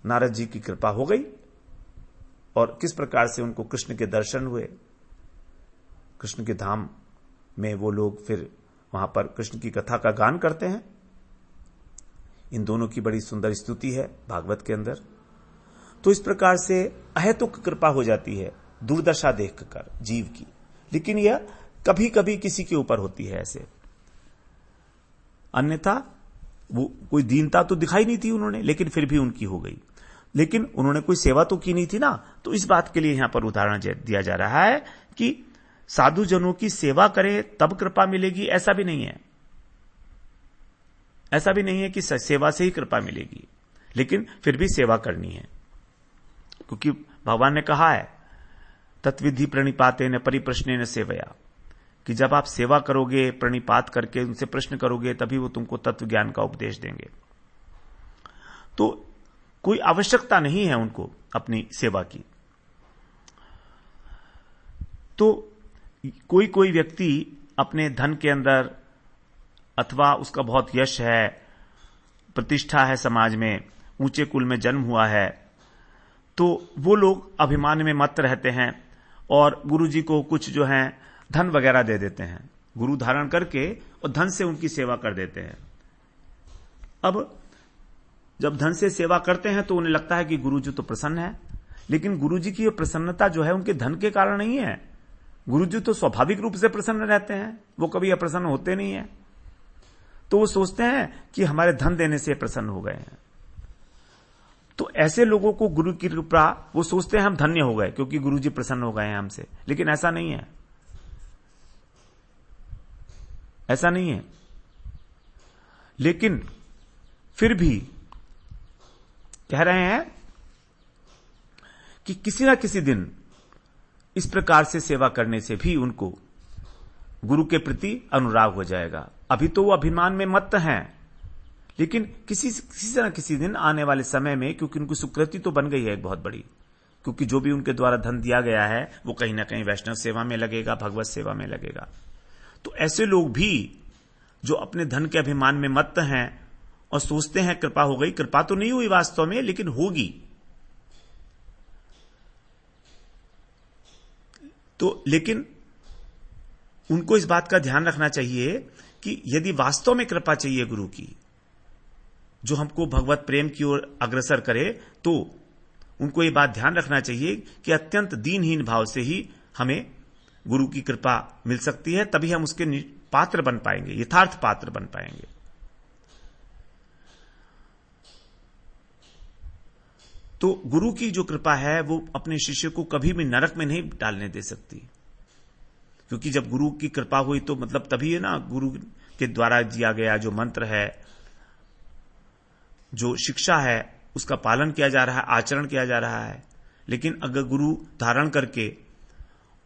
नारद जी की कृपा हो गई, और किस प्रकार से उनको कृष्ण के दर्शन हुए। कृष्ण के धाम में वो लोग फिर वहां पर कृष्ण की कथा का गान करते हैं। इन दोनों की बड़ी सुंदर स्तुति है भागवत के अंदर। तो इस प्रकार से अहेतुक कृपा हो जाती है दुर्दशा देखकर जीव की, लेकिन यह कभी कभी किसी के ऊपर होती है ऐसे, अन्यथा वो कोई दीनता तो दिखाई नहीं थी उन्होंने, लेकिन फिर भी उनकी हो गई। लेकिन उन्होंने कोई सेवा तो की नहीं थी ना, तो इस बात के लिए यहां पर उदाहरण दिया जा रहा है कि साधु जनों की सेवा करें तब कृपा मिलेगी, ऐसा भी नहीं है। ऐसा भी नहीं है कि सेवा से ही कृपा मिलेगी, लेकिन फिर भी सेवा करनी है, क्योंकि भगवान ने कहा है तत्विधि प्रणिपाते न परिप्रश्ने न सेवया, कि जब आप सेवा करोगे प्रणिपात करके उनसे प्रश्न करोगे तभी वो तुमको तत्व ज्ञान का उपदेश देंगे। तो कोई आवश्यकता नहीं है उनको अपनी सेवा की। तो कोई कोई व्यक्ति अपने धन के अंदर अथवा उसका बहुत यश है, प्रतिष्ठा है, समाज में ऊंचे कुल में जन्म हुआ है, तो वो लोग अभिमान में मत रहते हैं और गुरु जी को कुछ जो है धन वगैरह दे देते हैं, गुरु धारण करके और धन से उनकी सेवा कर देते हैं। अब जब धन से सेवा करते हैं तो उन्हें लगता है कि गुरु जी तो प्रसन्न है, लेकिन गुरु जी की प्रसन्नता जो है उनके धन के कारण नहीं है। गुरु जी तो स्वाभाविक रूप से प्रसन्न रहते हैं, वो कभी अप्रसन्न होते नहीं है। तो वो सोचते हैं कि हमारे धन देने से प्रसन्न हो गए हैं। तो ऐसे लोगों को गुरु की कृपा, वो सोचते हैं हम धन्य हो गए क्योंकि गुरु जी प्रसन्न हो गए हैं हमसे, लेकिन ऐसा नहीं है, ऐसा नहीं है। लेकिन फिर भी कह रहे हैं कि किसी ना किसी दिन इस प्रकार से सेवा करने से भी उनको गुरु के प्रति अनुराग हो जाएगा। अभी तो वो अभिमान में मत हैं, लेकिन किसी न किसी दिन आने वाले समय में, क्योंकि उनकी सुकृति तो बन गई है एक बहुत बड़ी, क्योंकि जो भी उनके द्वारा धन दिया गया है वो कहीं ना कहीं वैष्णव सेवा में लगेगा, भगवत सेवा में लगेगा। तो ऐसे लोग भी जो अपने धन के अभिमान में मत हैं और सोचते हैं कृपा हो गई, कृपा तो नहीं हुई वास्तव में, लेकिन होगी। तो लेकिन उनको इस बात का ध्यान रखना चाहिए कि यदि वास्तव में कृपा चाहिए गुरु की, जो हमको भगवत प्रेम की ओर अग्रसर करे, तो उनको यह बात ध्यान रखना चाहिए कि अत्यंत दीनहीन भाव से ही हमें गुरु की कृपा मिल सकती है, तभी हम उसके पात्र बन पाएंगे, यथार्थ पात्र बन पाएंगे। तो गुरु की जो कृपा है वो अपने शिष्य को कभी भी नरक में नहीं डालने दे सकती, क्योंकि जब गुरु की कृपा हुई तो मतलब तभी है ना, गुरु के द्वारा दिया गया जो मंत्र है, जो शिक्षा है, उसका पालन किया जा रहा है, आचरण किया जा रहा है। लेकिन अगर गुरु धारण करके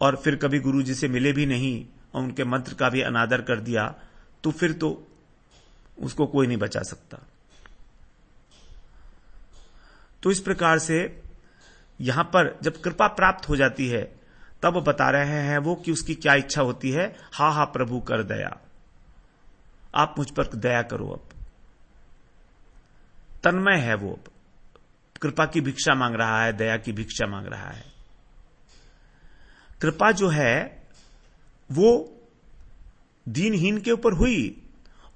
और फिर कभी गुरु जी से मिले भी नहीं और उनके मंत्र का भी अनादर कर दिया, तो फिर तो उसको कोई नहीं बचा सकता। तो इस प्रकार से यहां पर जब कृपा प्राप्त हो जाती है तब बता रहे हैं वो कि उसकी क्या इच्छा होती है। हा हा प्रभु कर दया, आप मुझ पर दया करो। अब तन्मय है वो, कृपा की भिक्षा मांग रहा है, दया की भिक्षा मांग रहा है। कृपा जो है वो दीनहीन के ऊपर हुई,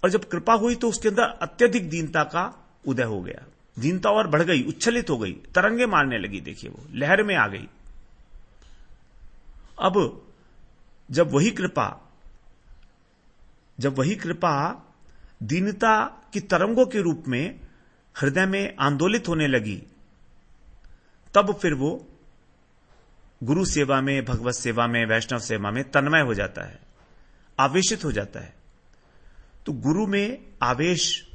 और जब कृपा हुई तो उसके अंदर अत्यधिक दीनता का उदय हो गया। दीनता और बढ़ गई, उच्छलित हो गई, तरंगे मारने लगी। देखिए वो लहर में आ गई। अब जब वही कृपा दीनता की तरंगों के रूप में हृदय में आंदोलित होने लगी, तब फिर वो गुरु सेवा में, भगवत सेवा में, वैष्णव सेवा में तन्मय हो जाता है, आवेशित हो जाता है। तो गुरु में आवेश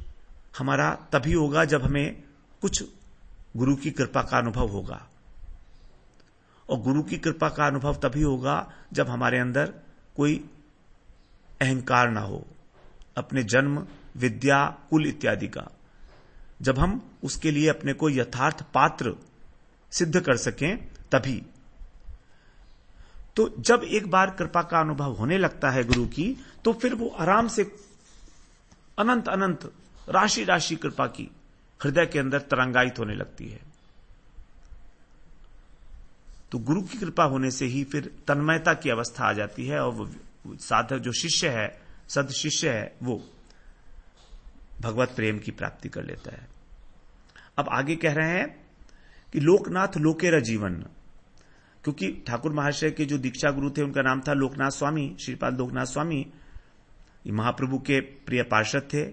हमारा तभी होगा जब हमें कुछ गुरु की कृपा का अनुभव होगा, और गुरु की कृपा का अनुभव तभी होगा जब हमारे अंदर कोई अहंकार ना हो, अपने जन्म, विद्या, कुल इत्यादि का, जब हम उसके लिए अपने को यथार्थ पात्र सिद्ध कर सकें तभी। तो जब एक बार कृपा का अनुभव होने लगता है गुरु की, तो फिर वो आराम से अनंत अनंत राशि राशि कृपा की हृदय के अंदर तरंगायित होने लगती है। तो गुरु की कृपा होने से ही फिर तन्मयता की अवस्था आ जाती है, और वो साधक जो शिष्य है, सदशिष्य है वो भगवत प्रेम की प्राप्ति कर लेता है। अब आगे कह रहे हैं कि लोकनाथ लोकेर जीवन, क्योंकि ठाकुर महाशय के जो दीक्षा गुरु थे उनका नाम था लोकनाथ स्वामी, श्रीपाद लोकनाथ स्वामी। ये महाप्रभु के प्रिय पार्षद थे,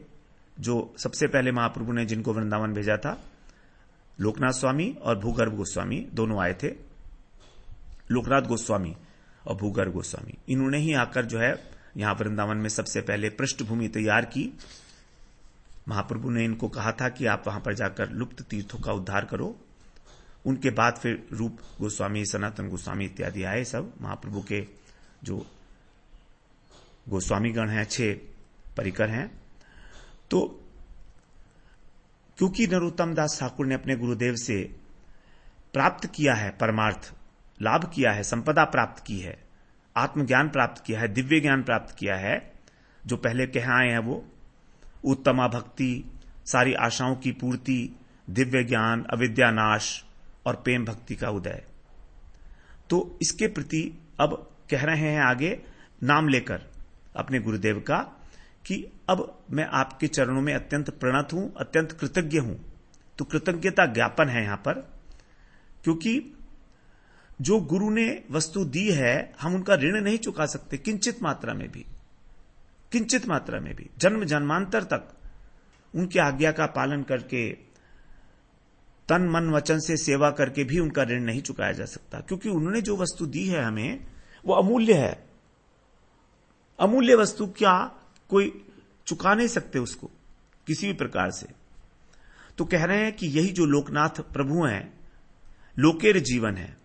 जो सबसे पहले महाप्रभु ने जिनको वृंदावन भेजा था। लोकनाथ स्वामी और भूगर्भ गोस्वामी दोनों आए थे, लोकनाथ गोस्वामी और भूगर्भ गोस्वामी। इन्होंने ही आकर जो है यहां वृंदावन में सबसे पहले पृष्ठभूमि तैयार की। महाप्रभु ने इनको कहा था कि आप वहां पर जाकर लुप्त तीर्थों का उद्धार करो। उनके बाद फिर रूप गोस्वामी, सनातन गोस्वामी इत्यादि आए, सब महाप्रभु के जो गोस्वामीगण हैं, 6 परिकर हैं। तो क्योंकि नरोत्तम दास ठाकुर ने अपने गुरुदेव से प्राप्त किया है, परमार्थ लाभ किया है, संपदा प्राप्त की है, आत्मज्ञान प्राप्त किया है, दिव्य ज्ञान प्राप्त किया है, जो पहले कह आए हैं वो उत्तमा भक्ति, सारी आशाओं की पूर्ति, दिव्य ज्ञान, अविद्या नाश और प्रेम भक्ति का उदय। तो इसके प्रति अब कह रहे हैं आगे नाम लेकर अपने गुरुदेव का कि अब मैं आपके चरणों में अत्यंत प्रणत हूं, अत्यंत कृतज्ञ हूं। तो कृतज्ञता ज्ञापन है यहां पर, क्योंकि जो गुरु ने वस्तु दी है हम उनका ऋण नहीं चुका सकते, किंचित मात्रा में भी, किंचित मात्रा में भी। जन्म जन्मांतर तक उनकी आज्ञा का पालन करके, तन मन वचन से सेवा करके भी उनका ऋण नहीं चुकाया जा सकता, क्योंकि उन्होंने जो वस्तु दी है हमें वो अमूल्य है। अमूल्य वस्तु क्या कोई चुका नहीं सकते उसको किसी भी प्रकार से। तो कह रहे हैं कि यही जो लोकनाथ प्रभु हैं, लोकेर जीवन है।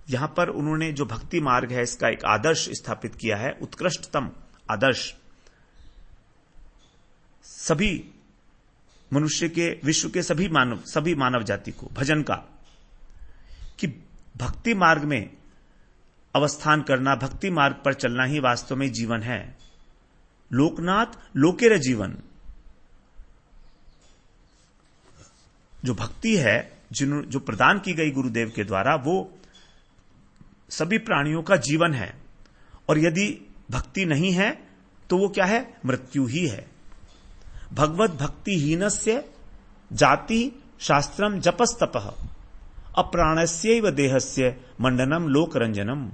यहां पर उन्होंने जो भक्ति मार्ग है इसका एक आदर्श स्थापित किया है, उत्कृष्टतम आदर्श सभी मनुष्य के, विश्व के सभी मानव जाति को, भजन का, कि भक्ति मार्ग में अवस्थान करना, भक्ति मार्ग पर चलना ही वास्तव में जीवन है। लोकनाथ लोकेर जीवन, जो भक्ति है जो प्रदान की गई गुरुदेव के द्वारा, वो सभी प्राणियों का जीवन है। और यदि भक्ति नहीं है तो वो क्या है? मृत्यु ही है। भगवत भक्ति हीनस्य जाति शास्त्रम जपस्तपः अप्राणस्यैव देहस्य मंडनम लोकरंजनम।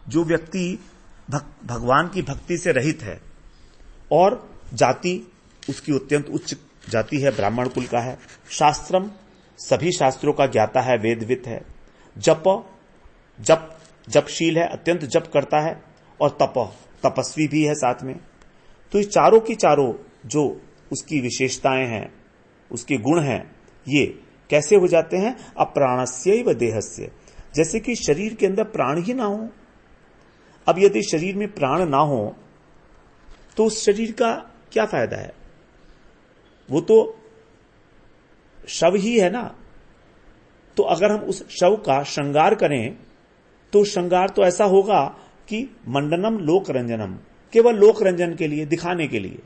जो व्यक्ति भगवान की भक्ति से रहित है और जाति उसकी अत्यंत उच्च जाति है, ब्राह्मण कुल का है, शास्त्रम सभी शास्त्रों का ज्ञाता है, वेदवित है, जपशील है, अत्यंत जप करता है, और तपस्वी भी है साथ में। तो ये चारों की चारों जो उसकी विशेषताएं हैं, उसके गुण हैं, ये कैसे हो जाते हैं? अप्राणस्यैव देहस्य, जैसे कि शरीर के अंदर प्राण ही ना हो। अब यदि शरीर में प्राण ना हो तो उस शरीर का क्या फायदा है? वो तो शव ही है ना। तो अगर हम उस शव का श्रृंगार करें तो श्रृंगार तो ऐसा होगा कि मंडनम लोक रंजनम, केवल लोक रंजन के लिए, दिखाने के लिए।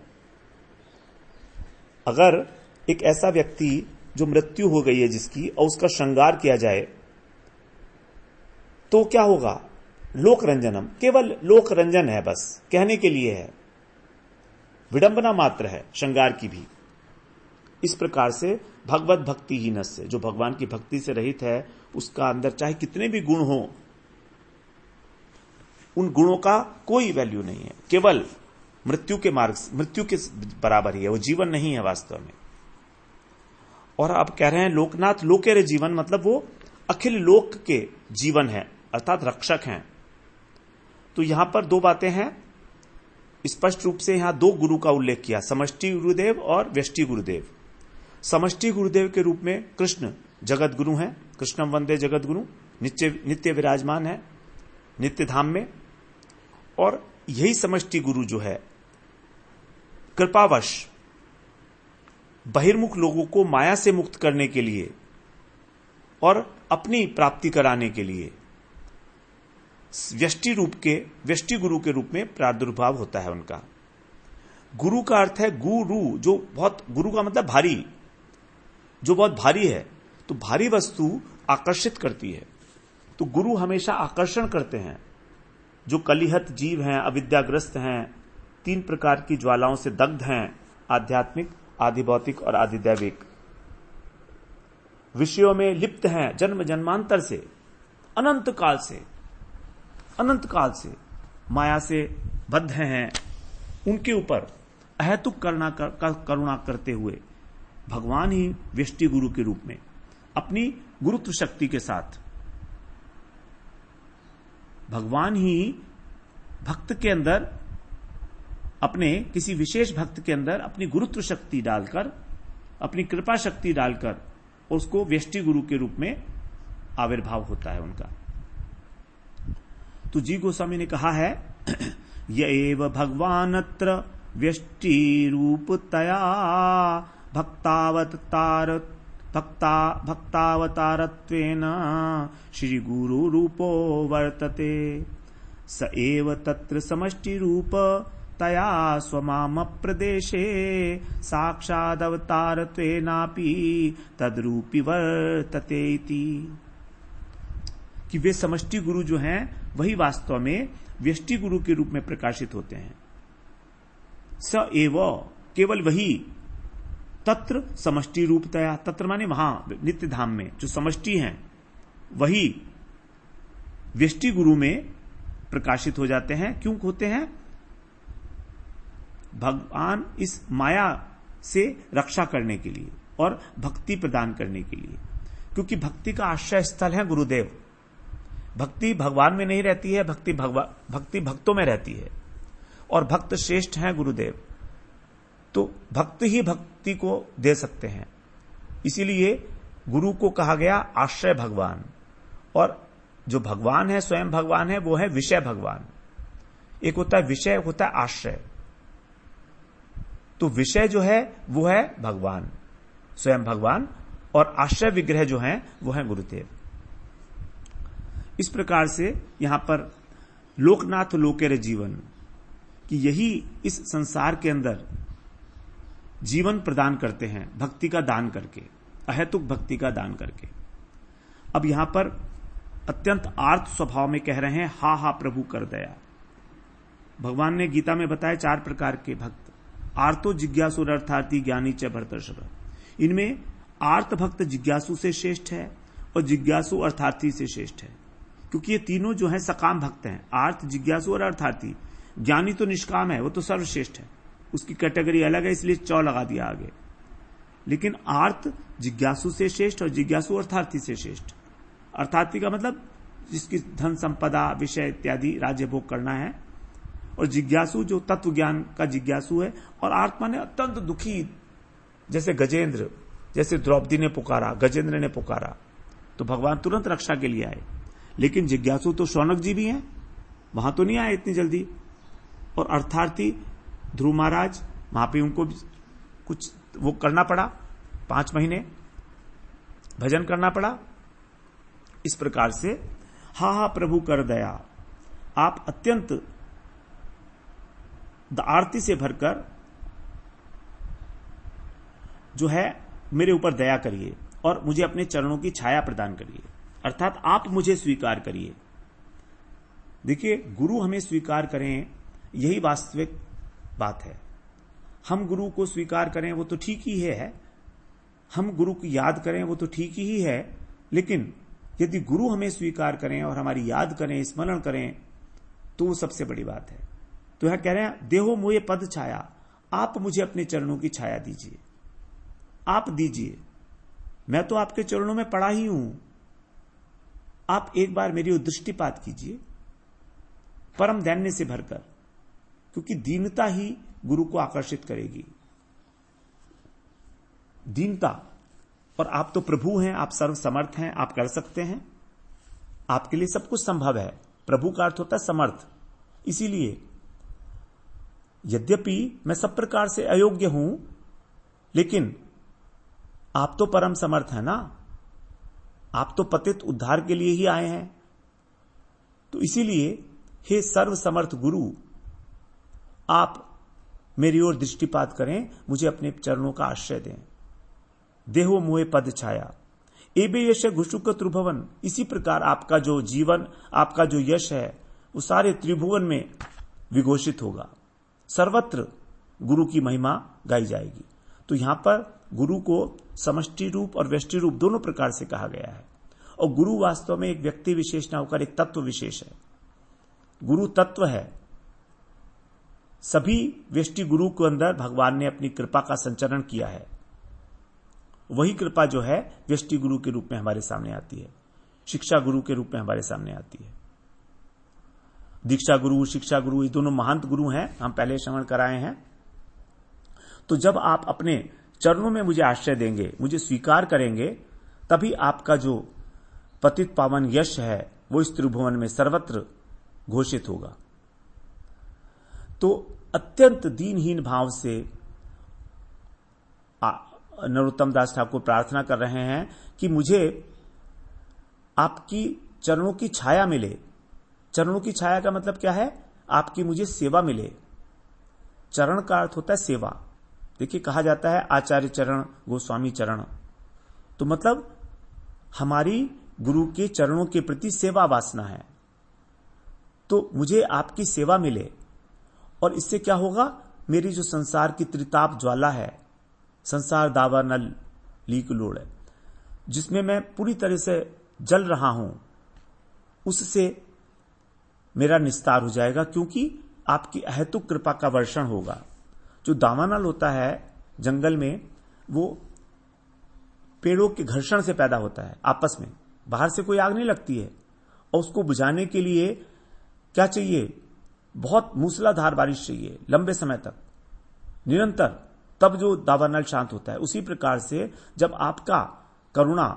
अगर एक ऐसा व्यक्ति जो मृत्यु हो गई है जिसकी, और उसका श्रृंगार किया जाए तो क्या होगा? लोक रंजनम, केवल लोक रंजन है, बस कहने के लिए है, विडंबना मात्र है श्रृंगार की भी। इस प्रकार से भगवत भक्ति हीनस्य, जो भगवान की भक्ति से रहित है, उसका अंदर चाहे कितने भी गुण हो, उन गुणों का कोई वैल्यू नहीं है, केवल मृत्यु के मार्ग, मृत्यु के बराबर ही है, वो जीवन नहीं है वास्तव में। और अब कह रहे हैं लोकनाथ लोकेर जीवन, मतलब वो अखिल लोक के जीवन है, अर्थात रक्षक हैं। तो यहां पर दो बातें हैं, स्पष्ट रूप से यहां दो गुरु का उल्लेख किया, समष्टि गुरुदेव और व्यष्टि गुरुदेव। समष्टि गुरुदेव के रूप में कृष्ण जगत गुरु हैं, कृष्णम वंदे जगत गुरु, नित्य विराजमान है नित्य धाम में। और यही समष्टि गुरु जो है कृपावश बहिर्मुख लोगों को माया से मुक्त करने के लिए और अपनी प्राप्ति कराने के लिए व्यष्टि गुरु के रूप में प्रादुर्भाव होता है उनका। गुरु का अर्थ है गुरु, जो बहुत, गुरु का मतलब भारी, जो बहुत भारी है। तो भारी वस्तु आकर्षित करती है, तो गुरु हमेशा आकर्षण करते हैं। जो कलिहत जीव हैं, अविद्याग्रस्त हैं, 3 प्रकार की ज्वालाओं से दग्ध हैं, आध्यात्मिक, आधिभौतिक और आधिदैविक। विषयों में लिप्त हैं जन्म जन्मांतर से, अनंत काल से माया से बद्ध हैं। उनके ऊपर अहेतुक करुणा करते हुए भगवान ही व्यष्टि गुरु के रूप में अपनी गुरुत्व शक्ति के साथ, भगवान ही भक्त के अंदर, अपने किसी विशेष भक्त के अंदर अपनी गुरुत्व शक्ति डालकर, अपनी कृपा शक्ति डालकर उसको व्यष्टि गुरु के रूप में आविर्भाव होता है उनका। तो जी गोस्वामी ने कहा है, य एव भगवानत्र व्यष्टि रूपतया भक्तावतारत्वेन श्री गुरु रूपो वर्तते, स एव तत्र समष्टि रूप तया स्वमाम प्रदेशे साक्षादवतारत्वेनापि तद्रूपी वर्तते इति। कि वे समष्टि गुरु जो हैं वही वास्तव में व्यष्टि गुरु के रूप में प्रकाशित होते हैं। स एव, केवल वही, तत्र समष्टि रूपतया, तत्र माने वहां नित्य धाम में जो समष्टि हैं वही व्यष्टि गुरु में प्रकाशित हो जाते हैं। क्यों होते हैं? भगवान इस माया से रक्षा करने के लिए और भक्ति प्रदान करने के लिए, क्योंकि भक्ति का आश्रय स्थल है गुरुदेव। भक्ति भगवान में नहीं रहती है, भक्ति भक्तों में रहती है, और भक्त श्रेष्ठ हैं गुरुदेव। तो भक्त ही भक्ति को दे सकते हैं, इसीलिए गुरु को कहा गया आश्रय भगवान। और जो भगवान है, स्वयं भगवान है, वो है विषय भगवान। एक होता है विषय, एक होता है आश्रय। तो विषय जो है वो है भगवान, स्वयं भगवान, और आश्रय विग्रह जो है वो है गुरुदेव। इस प्रकार से यहां पर लोकनाथ लोकेर जीवन, कि यही इस संसार के अंदर जीवन प्रदान करते हैं भक्ति का दान करके, अहेतुक भक्ति का दान करके। अब यहां पर अत्यंत आर्त स्वभाव में कह रहे हैं, हा हा प्रभु कर दया। भगवान ने गीता में बताया 4 प्रकार के भक्त, आर्तो जिज्ञासु अर्थार्थी ज्ञानी च भरतर्षभ। इनमें आर्त भक्त जिज्ञासु से श्रेष्ठ है और जिज्ञासु अर्थार्थी से श्रेष्ठ है, क्योंकि ये तीनों जो है सकाम भक्त हैं। आर्त, जिज्ञासु और अर्थार्थी। ज्ञानी तो निष्काम है, वो तो सर्वश्रेष्ठ है, उसकी कैटेगरी अलग है, इसलिए चौ लगा दिया आगे। लेकिन आर्त जिज्ञासु से श्रेष्ठ और जिज्ञासु अर्थार्थी से श्रेष्ठ। अर्थार्थी का मतलब जिसकी धन संपदा, विषय इत्यादि राज्य भोग करना है, और जिज्ञासु जो तत्व ज्ञान का जिज्ञासु है। और आत्मा ने अत्यंत दुखी, जैसे गजेंद्र, जैसे द्रौपदी ने पुकारा, गजेंद्र ने पुकारा तो भगवान तुरंत रक्षा के लिए आए। लेकिन जिज्ञासु तो शौनक जी भी हैं, वहां तो नहीं आए इतनी जल्दी। और अर्थार्थी ध्रुव महाराज, वहां पे उनको कुछ वो करना पड़ा, 5 महीने भजन करना पड़ा। इस प्रकार से हा हा प्रभु कर दया, आप अत्यंत आरती से भरकर जो है मेरे ऊपर दया करिए और मुझे अपने चरणों की छाया प्रदान करिए, अर्थात आप मुझे स्वीकार करिए। देखिए, गुरु हमें स्वीकार करें, यही वास्तविक बात है। हम गुरु को स्वीकार करें वो तो ठीक ही है, हम गुरु की याद करें वो तो ठीक ही है, लेकिन यदि गुरु हमें स्वीकार करें और हमारी याद करें, स्मरण करें, तो वो सबसे बड़ी बात है। तो यह कह रहे हैं, देहो मोये पद छाया, आप मुझे अपने चरणों की छाया दीजिए, आप दीजिए। मैं तो आपके चरणों में पड़ा ही हूं, आप एक बार मेरी ओर दृष्टिपात कीजिए परम दैन्य से भरकर, क्योंकि दीनता ही गुरु को आकर्षित करेगी। दीनता। और आप तो प्रभु हैं, आप सर्व समर्थ हैं, आप कर सकते हैं, आपके लिए सब कुछ संभव है। प्रभु का अर्थ होता है समर्थ। इसीलिए यद्यपि मैं सब प्रकार से अयोग्य हूं, लेकिन आप तो परम समर्थ है ना, आप तो पतित उद्धार के लिए ही आए हैं। तो इसीलिए हे सर्व समर्थ गुरु, आप मेरी ओर दृष्टिपात करें, मुझे अपने चरणों का आश्रय दें। देहो मोहे पद छाया, एबे यश घुषुक त्रिभुवन। इसी प्रकार आपका जो जीवन, आपका जो यश है, वो सारे त्रिभुवन में विघोषित होगा। सर्वत्र गुरु की महिमा गाई जाएगी। तो यहां पर गुरु को समष्टि रूप और व्यष्टि रूप दोनों प्रकार से कहा गया है। और गुरु वास्तव में एक व्यक्ति विशेष न होकर एक तत्व विशेष है। गुरु तत्व है। सभी व्यष्टि गुरु के अंदर भगवान ने अपनी कृपा का संचरण किया है। वही कृपा जो है व्यष्टि गुरु के रूप में हमारे सामने आती है, शिक्षा गुरु के रूप में हमारे सामने आती है। दीक्षा गुरु, शिक्षा गुरु, ये दोनों महंत गुरु हैं, हम पहले श्रवण कराए हैं। तो जब आप अपने चरणों में मुझे आश्रय देंगे, मुझे स्वीकार करेंगे, तभी आपका जो पतित पावन यश है वो इस त्रिभुवन में सर्वत्र घोषित होगा। तो अत्यंत दीनहीन भाव से नरोत्तम दास ठाकुर प्रार्थना कर रहे हैं कि मुझे आपकी चरणों की छाया मिले। चरणों की छाया का मतलब क्या है? आपकी मुझे सेवा मिले। चरण का अर्थ होता है सेवा। देखिए, कहा जाता है आचार्य चरण, गोस्वामी चरण, तो मतलब हमारी गुरु के चरणों के प्रति सेवा वासना है। तो मुझे आपकी सेवा मिले, और इससे क्या होगा? मेरी जो संसार की त्रिताप ज्वाला है, संसार दावा नल लीक लोड़ है, जिसमें मैं पूरी तरह से जल रहा हूं, उससे मेरा निस्तार हो जाएगा, क्योंकि आपकी अहेतुक कृपा का वर्षण होगा। जो दावानल होता है जंगल में, वो पेड़ों के घर्षण से पैदा होता है आपस में। बाहर से कोई आग नहीं लगती है, और उसको बुझाने के लिए क्या चाहिए? बहुत मूसलाधार बारिश चाहिए, लंबे समय तक, निरंतर, तब जो दावानल शांत होता है। उसी प्रकार से जब आपका करुणा,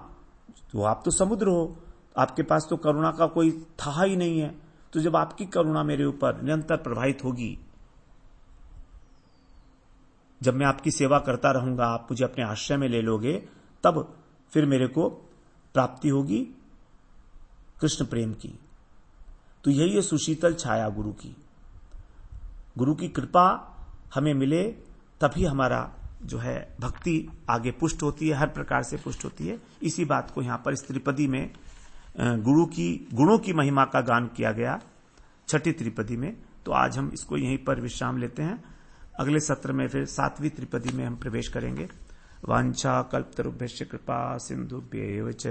तो आप तो समुद्र हो, आपके पास तो करुणा का कोई था ही नहीं है, तो जब आपकी करुणा मेरे ऊपर निरंतर प्रवाहित होगी, जब मैं आपकी सेवा करता रहूंगा, आप मुझे अपने आश्रय में ले लोगे, तब फिर मेरे को प्राप्ति होगी कृष्ण प्रेम की। तो यही है सुशीतल छाया गुरु की। गुरु की कृपा हमें मिले, तभी हमारा जो है भक्ति आगे पुष्ट होती है, हर प्रकार से पुष्ट होती है। इसी बात को यहां पर इस त्रिपदी में गुरु की गुणों की महिमा का गान किया गया, छठी त्रिपदी में। तो आज हम इसको यहीं पर विश्राम लेते हैं। अगले सत्र में फिर 7वीं त्रिपदी में हम प्रवेश करेंगे। वांछा कल्पतरुभ्यश्च कृपा सिंधुभ्येव च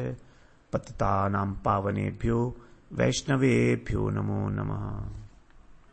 पतितानां पावनेभ्यो वैष्णवेभ्यो नमो नमः।